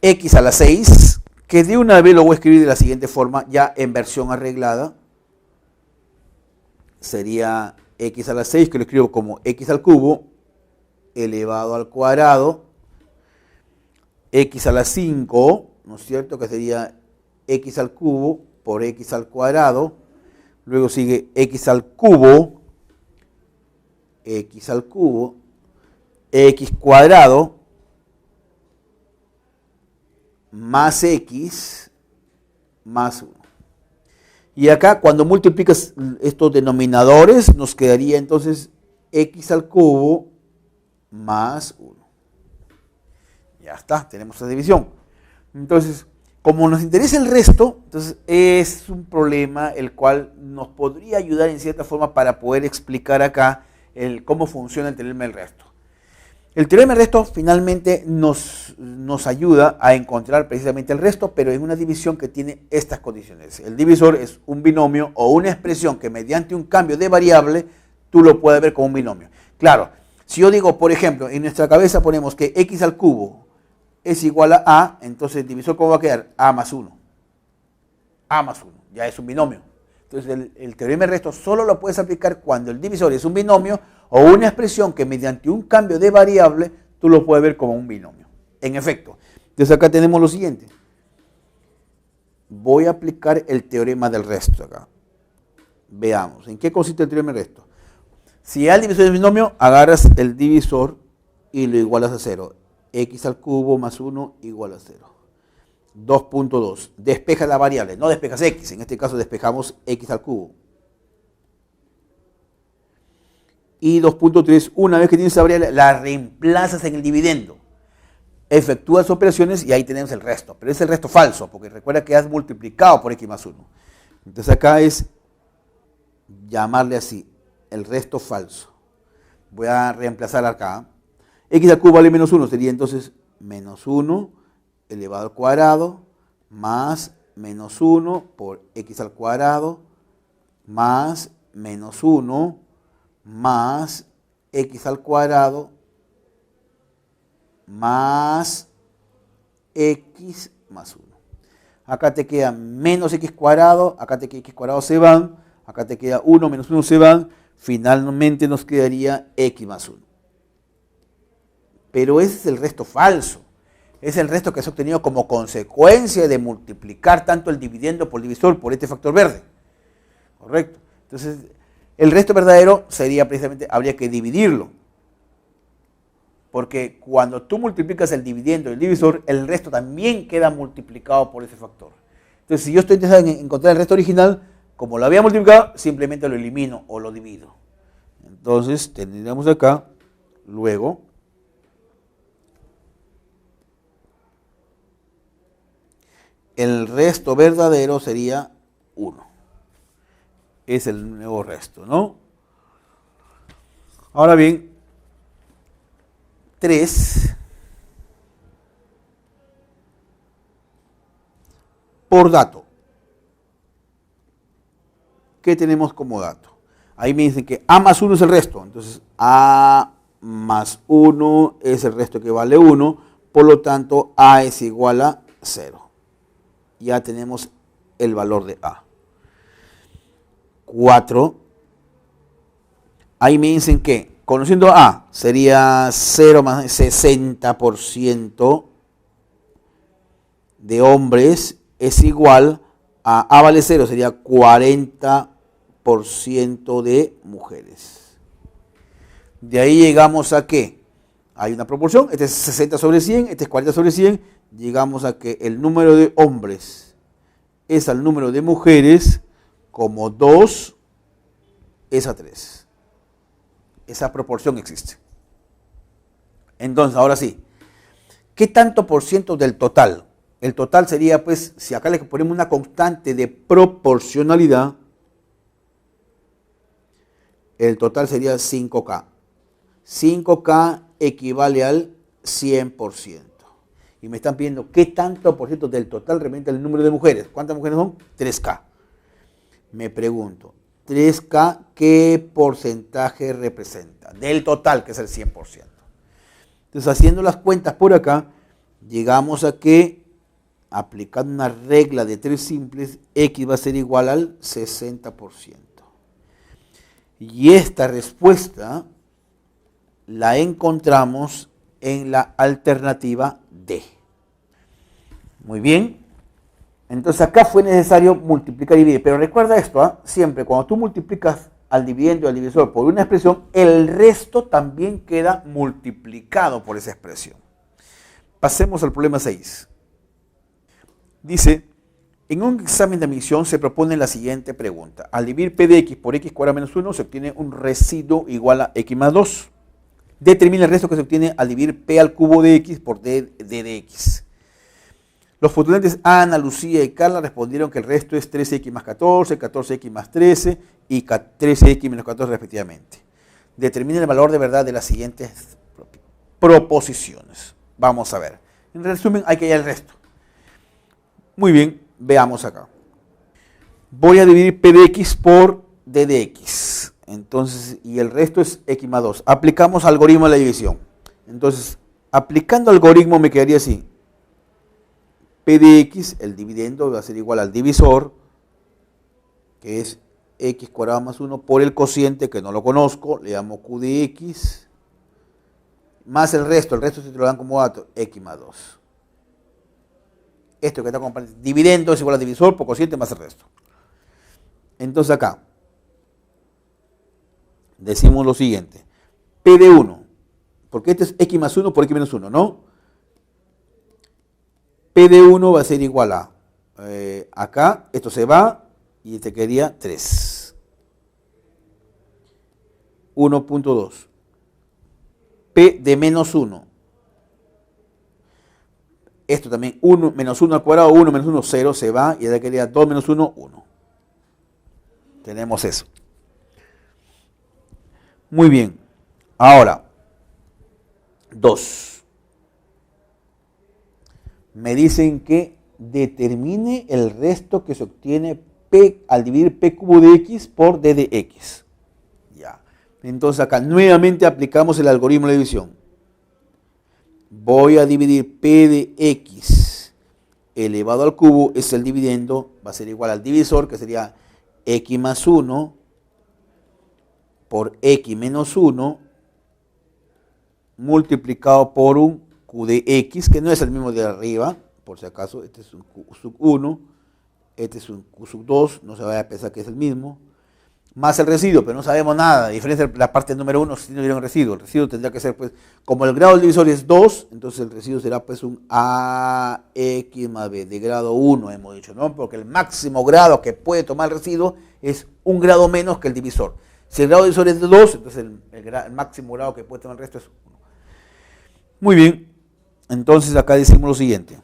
X a la 6, que de una vez lo voy a escribir de la siguiente forma, ya en versión arreglada. Sería X a la 6, que lo escribo como X al cubo, elevado al cuadrado. X a la 5, ¿no es cierto? Que sería X al cubo por X al cuadrado. Luego sigue X al cubo, X X cuadrado, más X más 1. Y acá cuando multiplicas estos denominadores nos quedaría entonces X al cubo más 1. Ya está, tenemos la división. Entonces, como nos interesa el resto, entonces es un problema el cual nos podría ayudar en cierta forma para poder explicar acá cómo funciona el teorema del resto. El teorema del resto finalmente nos ayuda a encontrar precisamente el resto, pero en una división que tiene estas condiciones. El divisor es un binomio o una expresión que mediante un cambio de variable tú lo puedes ver como un binomio. Claro, si yo digo, por ejemplo, en nuestra cabeza ponemos que X al cubo es igual a, entonces el divisor ¿cómo va a quedar? A más 1. A más 1, ya es un binomio. Entonces el teorema del resto solo lo puedes aplicar cuando el divisor es un binomio o una expresión que mediante un cambio de variable tú lo puedes ver como un binomio. En efecto, entonces acá tenemos lo siguiente. Voy a aplicar el teorema del resto acá. Veamos, ¿en qué consiste el teorema del resto? Si ya el divisor es binomio, agarras el divisor y lo igualas a 0. X al cubo más 1 igual a 0. 2.2. Despeja la variable, no despejas X, en este caso despejamos X al cubo. Y 2.3, una vez que tienes esa variable, la reemplazas en el dividendo. Efectúas operaciones y ahí tenemos el resto. Pero es el resto falso, porque recuerda que has multiplicado por X más 1. Entonces acá es llamarle así, el resto falso. Voy a reemplazar acá. X al cubo vale menos 1, sería entonces menos 1 elevado al cuadrado más menos 1 por x al cuadrado más menos 1 más x al cuadrado más x más 1. Acá te queda menos x cuadrado, acá te queda x cuadrado se van, acá te queda 1 menos 1 se van, finalmente nos quedaría x más 1. Pero ese es el resto falso. Es el resto que se ha obtenido como consecuencia de multiplicar tanto el dividendo por el divisor por este factor verde. ¿Correcto? Entonces, el resto verdadero sería precisamente, habría que dividirlo. Porque cuando tú multiplicas el dividendo y el divisor, el resto también queda multiplicado por ese factor. Entonces, si yo estoy interesado en encontrar el resto original, como lo había multiplicado, simplemente lo elimino o lo divido. Entonces, tendríamos acá, luego, el resto verdadero sería 1. Es el nuevo resto, ¿no? Ahora bien, 3 por dato. ¿Qué tenemos como dato? Ahí me dicen que A más 1 es el resto. Entonces, A más 1 es el resto que vale 1. Por lo tanto, A es igual a 0. Ya tenemos el valor de A. 4. Ahí me dicen que, conociendo A, sería 0 más 60% de hombres es igual a vale 0, sería 40% de mujeres. De ahí llegamos a que hay una proporción, este es 60 sobre 100, este es 40 sobre 100, llegamos a que el número de hombres es al número de mujeres como 2 es a 3. Esa proporción existe. Entonces, ahora sí, ¿qué tanto por ciento del total? El total sería, pues, si acá le ponemos una constante de proporcionalidad, el total sería 5K. 5K equivale al 100%. Y me están pidiendo qué tanto por ciento del total representa el número de mujeres. ¿Cuántas mujeres son? 3K. Me pregunto, 3K, ¿qué porcentaje representa? Del total, que es el 100%. Entonces, haciendo las cuentas por acá, llegamos a que, aplicando una regla de 3 simples, X va a ser igual al 60%. Y esta respuesta la encontramos en la alternativa D. Muy bien. Entonces acá fue necesario multiplicar y dividir. Pero recuerda esto, siempre cuando tú multiplicas al dividendo y al divisor por una expresión, el resto también queda multiplicado por esa expresión. Pasemos al problema 6. Dice, en un examen de admisión se propone la siguiente pregunta. Al dividir P de X por X cuadrado menos 1 se obtiene un residuo igual a X más 2. Determina el resto que se obtiene al dividir P al cubo de X por D de X. Los postulantes Ana, Lucía y Carla respondieron que el resto es 13X más 14, 14X más 13 y 13X menos 14 respectivamente. Determina el valor de verdad de las siguientes proposiciones. Vamos a ver. En resumen, hay que hallar el resto. Muy bien, veamos acá. Voy a dividir P de X por D de X. Entonces, y el resto es X más 2. Aplicamos algoritmo de la división. Entonces, aplicando algoritmo me quedaría así. P de X, el dividendo va a ser igual al divisor, que es X cuadrado más 1 por el cociente, que no lo conozco, le llamo Q de X, más el resto se te lo dan como dato, X más 2. Esto que está compartiendo, dividendo es igual al divisor por cociente más el resto. Entonces acá, decimos lo siguiente, P de 1, porque este es X más 1 por X menos 1, ¿no? P de 1 va a ser igual a, acá, esto se va, y te quedaría 3. 1.2. P de menos 1. Esto también, 1 menos 1 al cuadrado, 1 menos 1, 0, se va, y te quedaría 2 menos 1, 1. Tenemos eso. Muy bien. Ahora, 2. Me dicen que determine el resto que se obtiene P al dividir P cubo de X por D de X. Ya. Entonces acá nuevamente aplicamos el algoritmo de división. Voy a dividir P de X elevado al cubo, es el dividendo, va a ser igual al divisor, que sería X más 1 por X menos 1 multiplicado por un Q de X, que no es el mismo de arriba, por si acaso, este es un Q sub 1, este es un Q sub 2, no se vaya a pensar que es el mismo, más el residuo, pero no sabemos nada, a diferencia de la parte número 1, si no hubiera un residuo, el residuo tendría que ser, pues, como el grado del divisor es 2, entonces el residuo será pues un AX más B, de grado 1 hemos dicho, ¿no? Porque el máximo grado que puede tomar el residuo es un grado menos que el divisor. Si el grado del divisor es de 2, entonces el máximo grado que puede tomar el resto es 1. Muy bien, entonces acá decimos lo siguiente.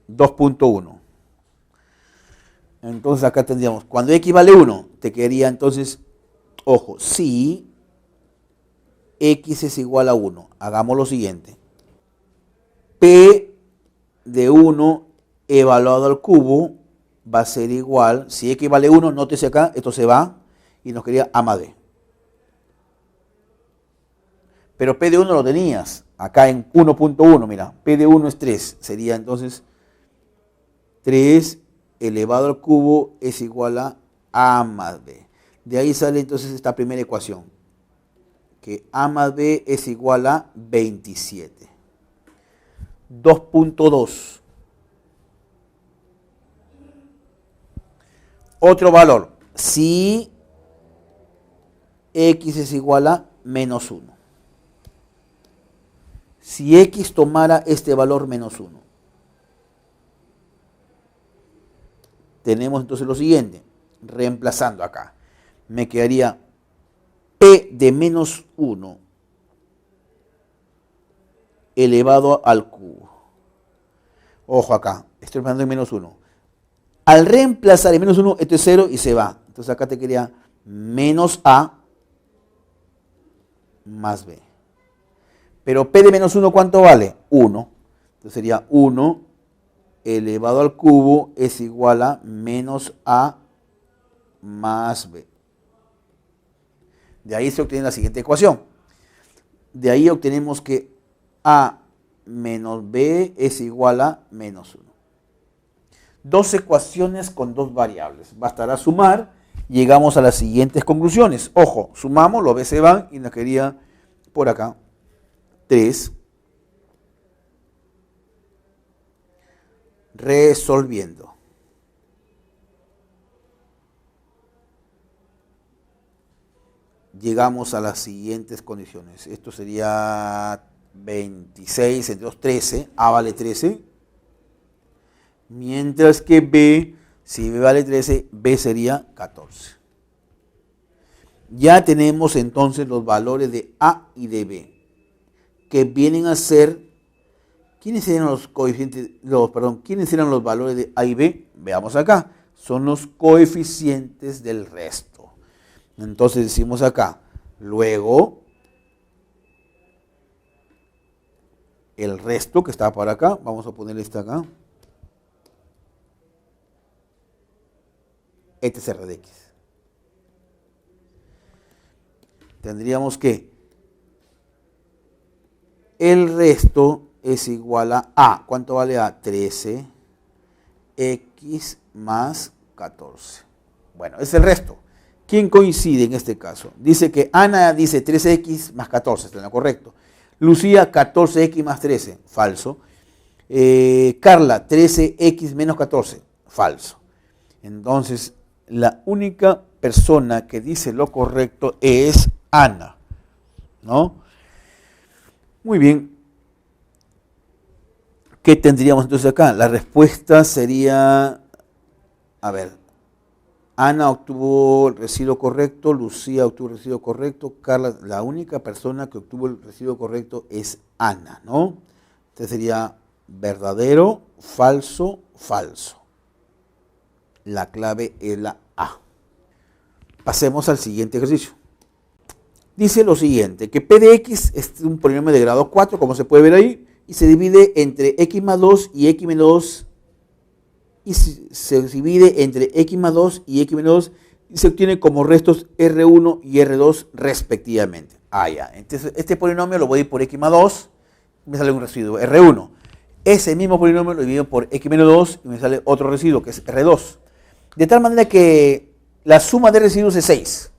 2.1. Entonces acá tendríamos, cuando X vale 1, te quedaría entonces, ojo, si X es igual a 1, hagamos lo siguiente. P de 1 evaluado al cubo va a ser igual, si X vale 1, nótese acá, esto se va y nos quedaría A más B. Pero P de 1 lo tenías, acá en 1.1, mira, P de 1 es 3, sería entonces 3 elevado al cubo es igual a A más B. De ahí sale entonces esta primera ecuación, que A más B es igual a 27. 2.2. Otro valor, si X es igual a menos 1. Si X tomara este valor menos 1. Tenemos entonces lo siguiente, reemplazando acá, me quedaría P de menos 1 elevado al cubo. Ojo acá, estoy reemplazando en menos 1. Al reemplazar el menos 1, esto es 0 y se va. Entonces acá te quedaría menos A más B. Pero P de menos 1, ¿cuánto vale? 1. Entonces sería 1 elevado al cubo es igual a menos A más B. De ahí se obtiene la siguiente ecuación. De ahí obtenemos que A menos B es igual a menos 1. Dos ecuaciones con dos variables. Bastará sumar, llegamos a las siguientes conclusiones. Ojo, sumamos, los B se van y nos quedaría por acá 3. Resolviendo. Llegamos a las siguientes condiciones. Esto sería 26 entre 2, 13. A vale 13. Mientras que B, si B vale 13, B sería 14. Ya tenemos entonces los valores de A y de B, que vienen a ser, ¿quiénes eran los coeficientes, quiénes eran los valores de A y B? Veamos acá, son los coeficientes del resto. Entonces decimos acá, luego, el resto que está para acá, vamos a poner este acá, este es R de X. Tendríamos que el resto es igual a A. ¿Cuánto vale A? 13. X más 14. Bueno, es el resto. ¿Quién coincide en este caso? Dice que Ana dice 13X más 14, está en lo correcto. Lucía, 14X más 13, falso. Carla, 13X menos 14, falso. Entonces, la única persona que dice lo correcto es Ana, ¿no? Muy bien. ¿Qué tendríamos entonces acá? La respuesta sería, a ver, Ana obtuvo el residuo correcto, Lucía obtuvo el residuo correcto, Carla, la única persona que obtuvo el residuo correcto es Ana, ¿no? Entonces sería verdadero, falso, falso. La clave es la A. Pasemos al siguiente ejercicio. Dice lo siguiente, que P de X es un polinomio de grado 4, como se puede ver ahí, y se divide entre X más 2 y X menos 2, y se divide entre X más 2 y X menos 2, y se obtiene como restos R1 y R2 respectivamente. Ah, ya. Entonces, este polinomio lo voy a ir por X más 2, y me sale un residuo R1. Ese mismo polinomio lo divido por X menos 2, y me sale otro residuo, que es R2. De tal manera que la suma de residuos es 6.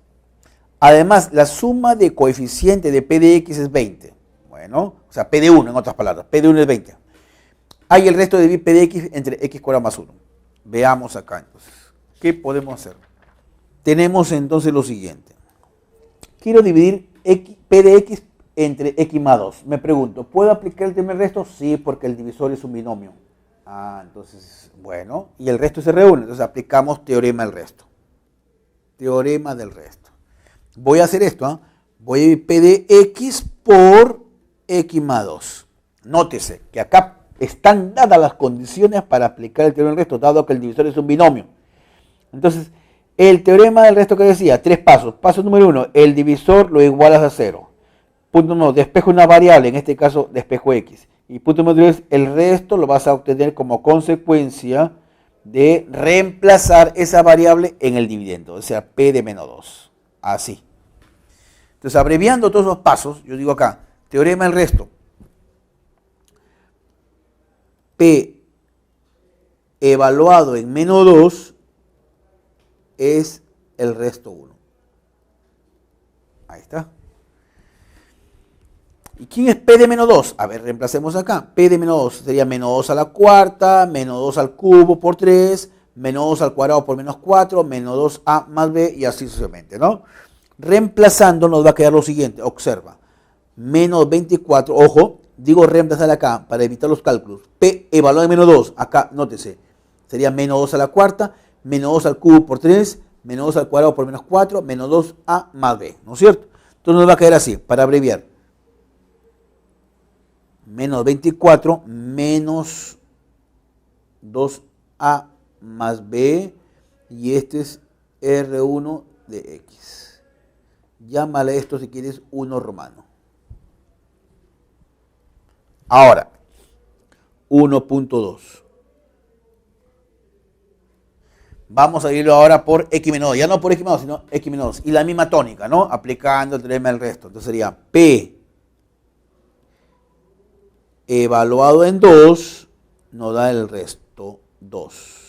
Además, la suma de coeficiente de P de X es 20. Bueno, o sea, P de 1 en otras palabras. P de 1 es 20. Hay el resto de P de X entre X cuadrado más 1. Veamos acá entonces. ¿Qué podemos hacer? Tenemos entonces lo siguiente. Quiero dividir P de X entre X más 2. Me pregunto, ¿puedo aplicar el primer resto? Sí, porque el divisor es un binomio. Ah, entonces, bueno. Y el resto es R1. Entonces aplicamos teorema del resto. Teorema del resto. Voy a hacer esto, ¿eh? Voy a ir P de X por X más 2. Nótese que acá están dadas las condiciones para aplicar el teorema del resto, dado que el divisor es un binomio. Entonces, el teorema del resto que decía, 3 pasos. Paso número 1, el divisor lo igualas a 0. Punto número 2, despejo una variable, en este caso despejo X. Y punto número 3, el resto lo vas a obtener como consecuencia de reemplazar esa variable en el dividendo, o sea, P de menos 2. Así. Entonces, abreviando todos los pasos, yo digo acá, teorema del resto. P evaluado en menos 2 es el resto 1. Ahí está. ¿Y quién es P de menos 2? A ver, reemplacemos acá. P de menos 2 sería menos 2 a la cuarta, menos 2 al cubo por 3, menos 2 al cuadrado por menos 4, menos 2a más b y así sucesivamente, ¿no? Reemplazando nos va a quedar lo siguiente, observa, menos 24, ojo, digo reemplazar acá para evitar los cálculos, P evaluado en menos 2, acá, nótese, sería menos 2 a la cuarta, menos 2 al cubo por 3, menos 2 al cuadrado por menos 4, menos 2a más b, ¿no es cierto? Entonces nos va a quedar así, para abreviar, menos 24 menos 2a más b, y este es R1 de X. Llámale esto si quieres 1 romano. Ahora, 1.2. Vamos a irlo ahora por X menos 2. Ya no por X menos 2, sino X menos 2. Y la misma tónica, ¿no? Aplicando el teorema del resto. Entonces sería P evaluado en 2 nos da el resto 2.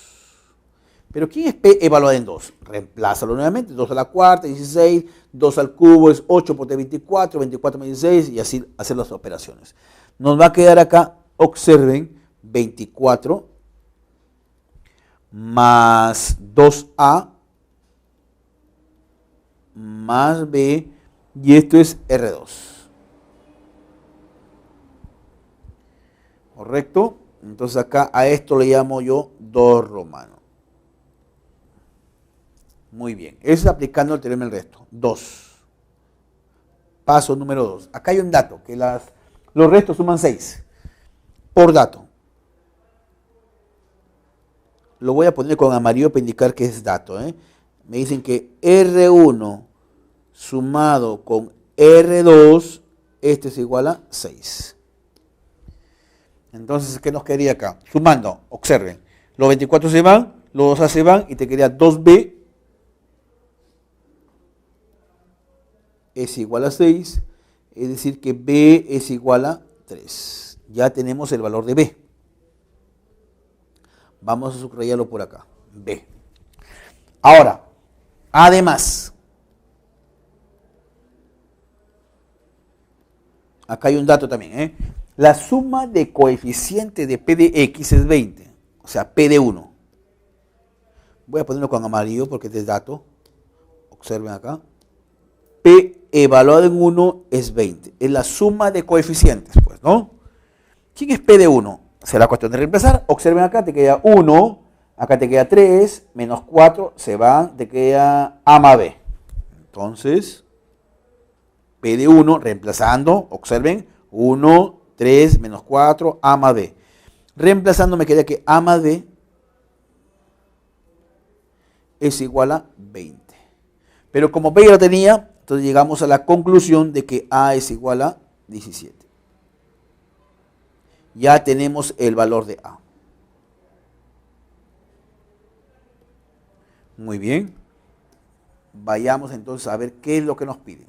Pero ¿quién es P evaluado en 2? Reemplázalo nuevamente, 2 a la cuarta, 16, 2 al cubo es 8 por 24, 24 más 16 y así hacer las operaciones. Nos va a quedar acá, observen, 24 más 2a más b y esto es R2. ¿Correcto? Entonces acá a esto le llamo yo 2 romano. Muy bien, eso es aplicando el teorema del resto. 2. Paso número 2. Acá hay un dato, que los restos suman 6. Por dato. Lo voy a poner con amarillo para indicar que es dato. Me dicen que R1 sumado con R2, este es igual a 6. Entonces, ¿qué nos quedaría acá? Sumando, observen, los 24 se van, los 2A se van y te quedaría 2B es igual a 6, es decir que B es igual a 3. Ya tenemos el valor de B. Vamos a subrayarlo por acá, B. Ahora, además, acá hay un dato también, La suma de coeficientes de P de X es 20, o sea, P de 1. Voy a ponerlo con amarillo porque este es dato. Observen acá. P evaluado en 1 es 20. Es la suma de coeficientes, pues, ¿no? ¿Quién es P de 1? Será cuestión de reemplazar. Observen acá, te queda 1, acá te queda 3, menos 4, se van, te queda A más B. Entonces, P de 1, reemplazando, observen, 1, 3, menos 4, A más B. Reemplazando me queda que A más B es igual a 20. Pero como B ya lo tenía, Entonces llegamos a la conclusión de que A es igual a 17. Ya tenemos el valor de A. Muy bien. Vayamos entonces a ver qué es lo que nos piden.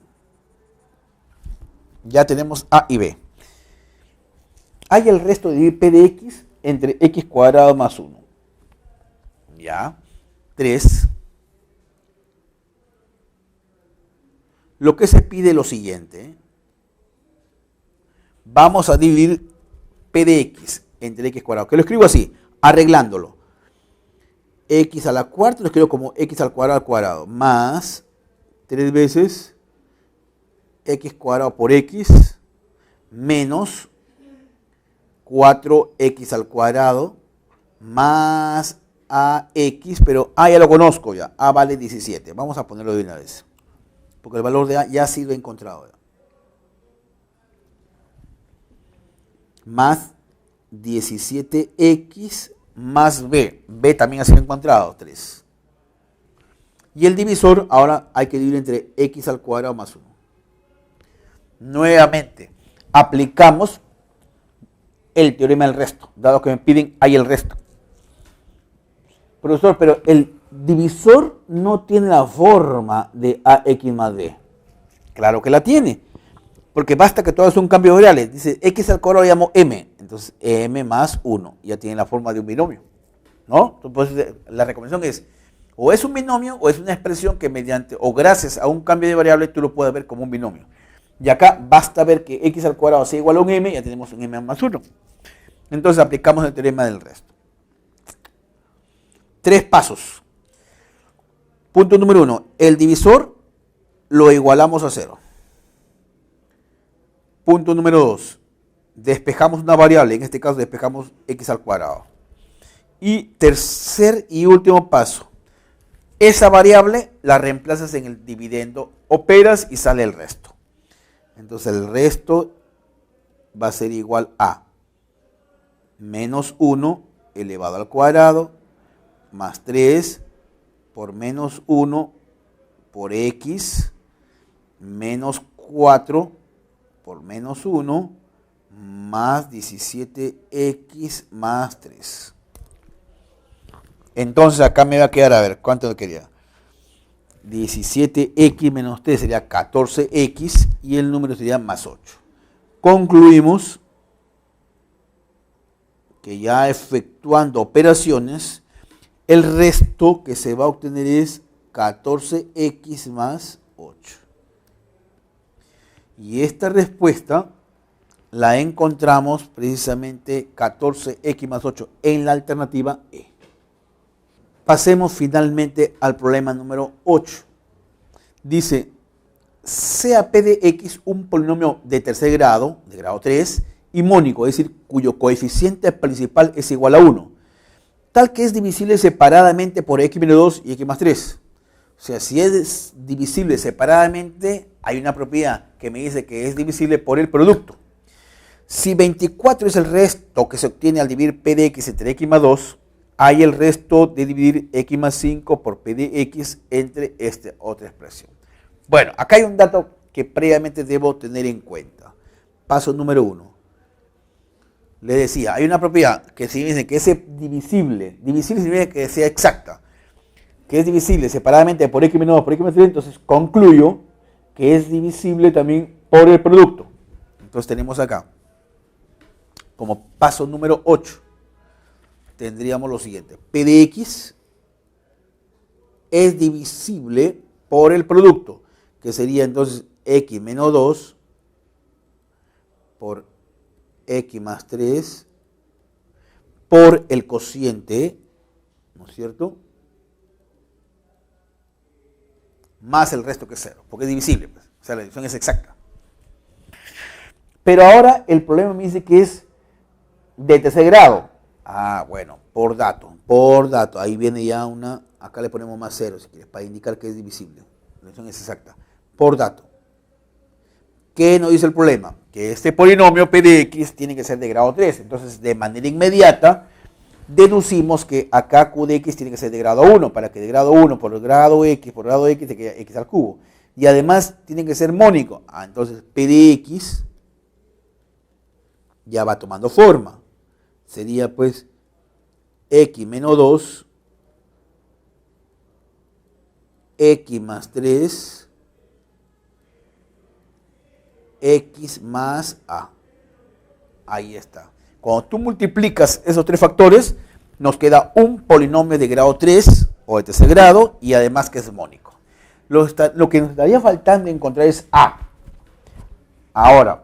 Ya tenemos A y B. Hay el resto de dividir P de X entre X cuadrado más 1. Ya. 3. Lo que se pide es lo siguiente. Vamos a dividir P de X entre X cuadrado. Que lo escribo así, arreglándolo. X a la cuarta lo escribo como X al cuadrado más 3 veces X cuadrado por X menos 4X al cuadrado más AX, pero A ya lo conozco ya, A vale 17. Vamos a ponerlo de una vez, porque el valor de A ya ha sido encontrado. Ya. Más 17X más B. B también ha sido encontrado, 3. Y el divisor ahora hay que dividir entre X al cuadrado más 1. Nuevamente, aplicamos el teorema del resto. Dado que me piden, hay el resto. Profesor, pero el divisor no tiene la forma de AX más B. Claro que la tiene. Porque basta que todo es un cambio de variables. Dice X al cuadrado lo llamo M. Entonces M más 1. Ya tiene la forma de un binomio. ¿No? Entonces la recomendación es, o es un binomio o es una expresión que mediante o gracias a un cambio de variable tú lo puedes ver como un binomio. Y acá basta ver que X al cuadrado sea igual a un M, ya tenemos un M más 1. Entonces aplicamos el teorema del resto. 3 pasos. Punto número 1. El divisor lo igualamos a 0. Punto número 2. Despejamos una variable, en este caso despejamos X al cuadrado. Y tercer y último paso. Esa variable la reemplazas en el dividendo, operas y sale el resto. Entonces el resto va a ser igual a menos 1 elevado al cuadrado más 3 por menos 1 por X menos 4 por menos 1 más 17X más 3. Entonces acá me va a quedar, a ver, ¿cuánto quería? 17X menos 3 sería 14X y el número sería más 8. Concluimos que ya efectuando operaciones, el resto que se va a obtener es 14X más 8. Y esta respuesta la encontramos precisamente 14X más 8 en la alternativa E. Pasemos finalmente al problema número 8. Dice, sea P de X un polinomio de tercer grado, de grado 3, y mónico, es decir, cuyo coeficiente principal es igual a 1, tal que es divisible separadamente por X menos 2 y X más 3. O sea, si es divisible separadamente, hay una propiedad que me dice que es divisible por el producto. Si 24 es el resto que se obtiene al dividir P de X entre X más 2, hay el resto de dividir X más 5 por P de X entre esta otra expresión. Bueno, acá hay un dato que previamente debo tener en cuenta. Paso número 1. Le decía, hay una propiedad que si dice que es divisible significa que sea exacta, que es divisible separadamente por X menos 2 por X más 3, entonces concluyo que es divisible también por el producto. Entonces tenemos acá, como paso número 8, tendríamos lo siguiente. P de X es divisible por el producto, que sería entonces X menos 2 por X más 3 por el cociente, ¿no es cierto? Más el resto que es 0, porque es divisible, pues. O sea, la división es exacta. Pero ahora el problema me dice que es de tercer grado. Ah, bueno, por dato, ahí viene ya una, acá le ponemos más 0 si quieres, para indicar que es divisible. La división es exacta, por dato. ¿Qué nos dice el problema? Que este polinomio P de X tiene que ser de grado 3, entonces de manera inmediata deducimos que acá Q de X tiene que ser de grado 1, para que de grado 1 por grado X te quede X al cubo. y además tiene que ser mónico. Entonces P de X ya va tomando forma. Sería pues X menos 2, X más 3, X más A. Ahí está. Cuando tú multiplicas esos tres factores, nos queda un polinomio de grado 3 o de tercer grado y además que es mónico. Lo que nos estaría faltando encontrar es A. Ahora,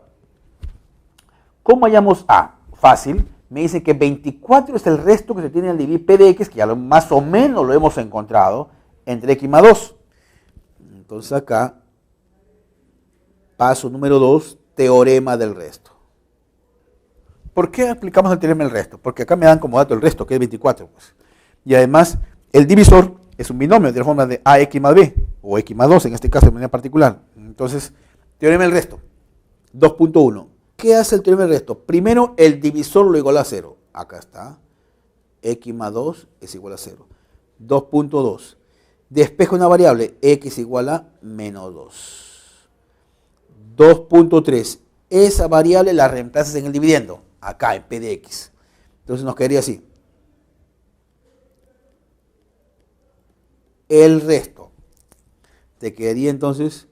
¿cómo hallamos A? Fácil. Me dice que 24 es el resto que se tiene al dividir P de X, que ya más o menos lo hemos encontrado, entre X más 2. Entonces acá, paso número 2, teorema del resto. ¿Por qué aplicamos el teorema del resto? Porque acá me dan como dato el resto, que es 24. Pues. Y además, el divisor es un binomio de la forma de AX más B, o X más 2, en este caso de manera particular. Entonces, teorema del resto, 2.1. ¿Qué hace el teorema del resto? Primero, el divisor lo iguala a 0. Acá está. X más 2 es igual a 0. 2.2. Despeja una variable, X igual a menos 2. 2.3. Esa variable la reemplazas en el dividendo. Acá, en P de X. Entonces nos quedaría así. El resto. Te quedaría entonces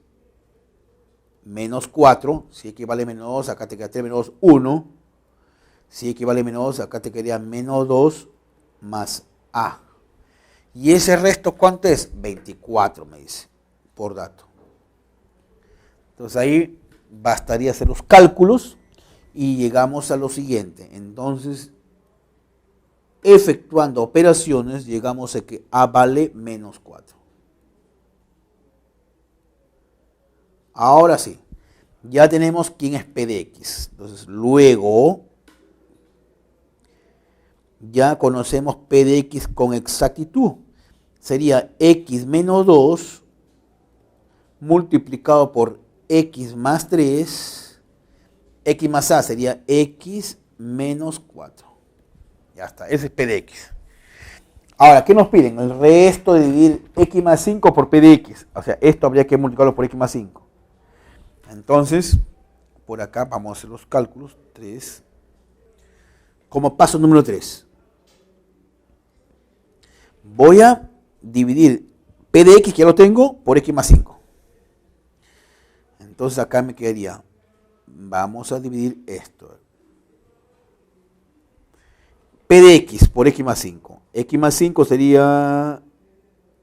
menos 4. Si X vale menos 2, acá te quedaría menos 1. Si X vale menos 2, acá te quedaría menos 2 más A. ¿Y ese resto cuánto es? 24, me dice, por dato. Entonces ahí bastaría hacer los cálculos y llegamos a lo siguiente. Entonces, efectuando operaciones, llegamos a que A vale menos 4. Ahora sí, ya tenemos quién es P de X. Entonces, luego, ya conocemos P de X con exactitud. Sería X menos 2 multiplicado por X más 3. X más A sería X menos 4. Ya está, ese es P de X. Ahora, ¿qué nos piden? El resto de dividir X más 5 por P de X. O sea, esto habría que multiplicarlo por X más 5. Entonces, por acá vamos a hacer los cálculos. 3. Como paso número 3. Voy a dividir P de X, que ya lo tengo, por X más 5. Entonces acá me quedaría, vamos a dividir esto. P de X por X más 5. X más 5 sería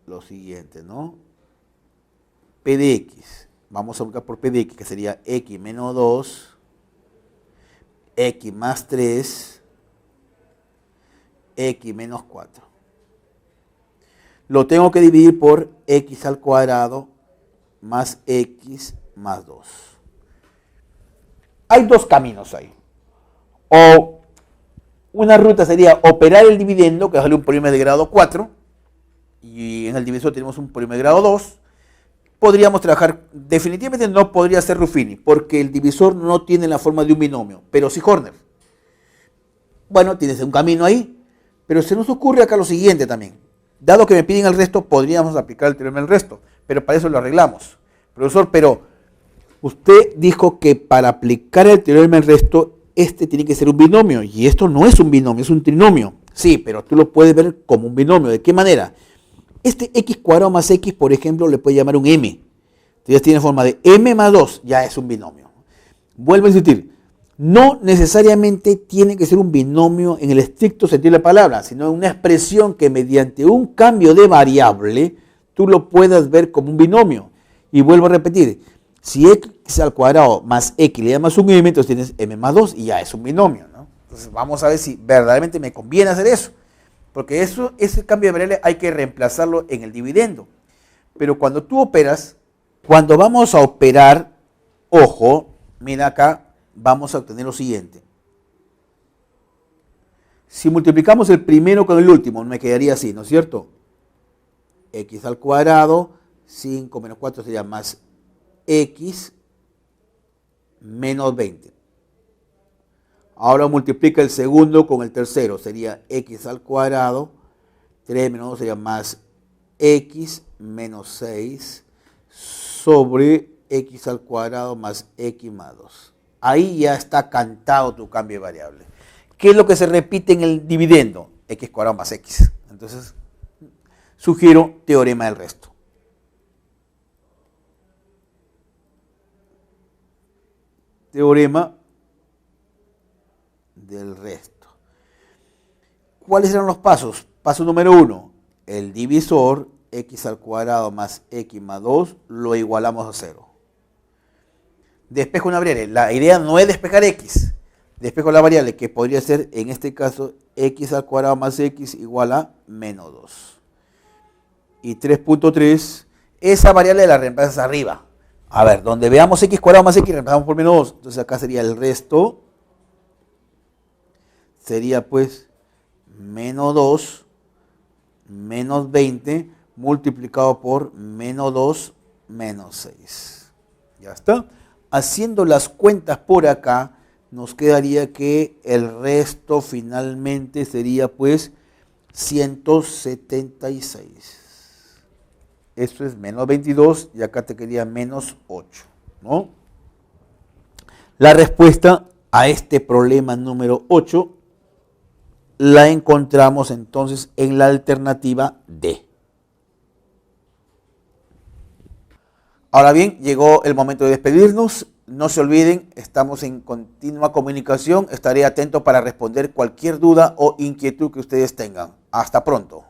lo siguiente, ¿no? P de X. Vamos a buscar por P de X, que sería X menos 2, X más 3, X menos 4. Lo tengo que dividir por X al cuadrado más X más 2. Hay dos caminos ahí. O una ruta sería operar el dividendo, que sale un polinomio de grado 4, y en el divisor tenemos un polinomio de grado 2. Podríamos trabajar, definitivamente no podría ser Ruffini, porque el divisor no tiene la forma de un binomio, pero sí Horner. Bueno, tienes un camino ahí, pero se nos ocurre acá lo siguiente también. Dado que me piden el resto, podríamos aplicar el teorema del resto, pero para eso lo arreglamos. Profesor, pero usted dijo que para aplicar el teorema del resto, este tiene que ser un binomio, y esto no es un binomio, es un trinomio. Sí, pero tú lo puedes ver como un binomio. ¿De qué manera? Este x cuadrado más x, por ejemplo, le puede llamar un m. Entonces tiene forma de m más 2, ya es un binomio. Vuelvo a insistir, no necesariamente tiene que ser un binomio en el estricto sentido de la palabra, sino una expresión que mediante un cambio de variable, tú lo puedas ver como un binomio. Y vuelvo a repetir, si x al cuadrado más x le llamas un m, entonces tienes m más 2 y ya es un binomio, ¿no? Entonces vamos a ver si verdaderamente me conviene hacer eso. Porque ese cambio de variable hay que reemplazarlo en el dividendo. Pero cuando tú operas, cuando vamos a operar, ojo, mira acá, vamos a obtener lo siguiente. Si multiplicamos el primero con el último, me quedaría así, ¿no es cierto? X al cuadrado, 5 menos 4 sería más X menos 20. Ahora multiplica el segundo con el tercero, sería X al cuadrado, 3 menos 2 sería más X menos 6 sobre x al cuadrado más x más 2. Ahí ya está cantado tu cambio de variable. ¿Qué es lo que se repite en el dividendo? X cuadrado más x. Entonces, sugiero teorema del resto. Teorema del resto. ¿Cuáles eran los pasos? Paso número 1. El divisor x al cuadrado más x más 2 lo igualamos a 0. Despejo una variable. La idea no es despejar x. Despejo la variable que podría ser, en este caso, x al cuadrado más x igual a menos 2. Y 3.3, esa variable la reemplazas arriba. A ver, donde veamos x cuadrado más x, reemplazamos por menos 2. Entonces acá sería el resto. Sería pues menos 2 menos 20 multiplicado por menos 2 menos 6. Ya está. Haciendo las cuentas por acá, nos quedaría que el resto finalmente sería pues 176. Esto es menos 22 y acá te quedaría menos 8, ¿no? La respuesta a este problema número 8 la encontramos entonces en la alternativa D. Ahora bien, llegó el momento de despedirnos. No se olviden, estamos en continua comunicación. Estaré atento para responder cualquier duda o inquietud que ustedes tengan. Hasta pronto.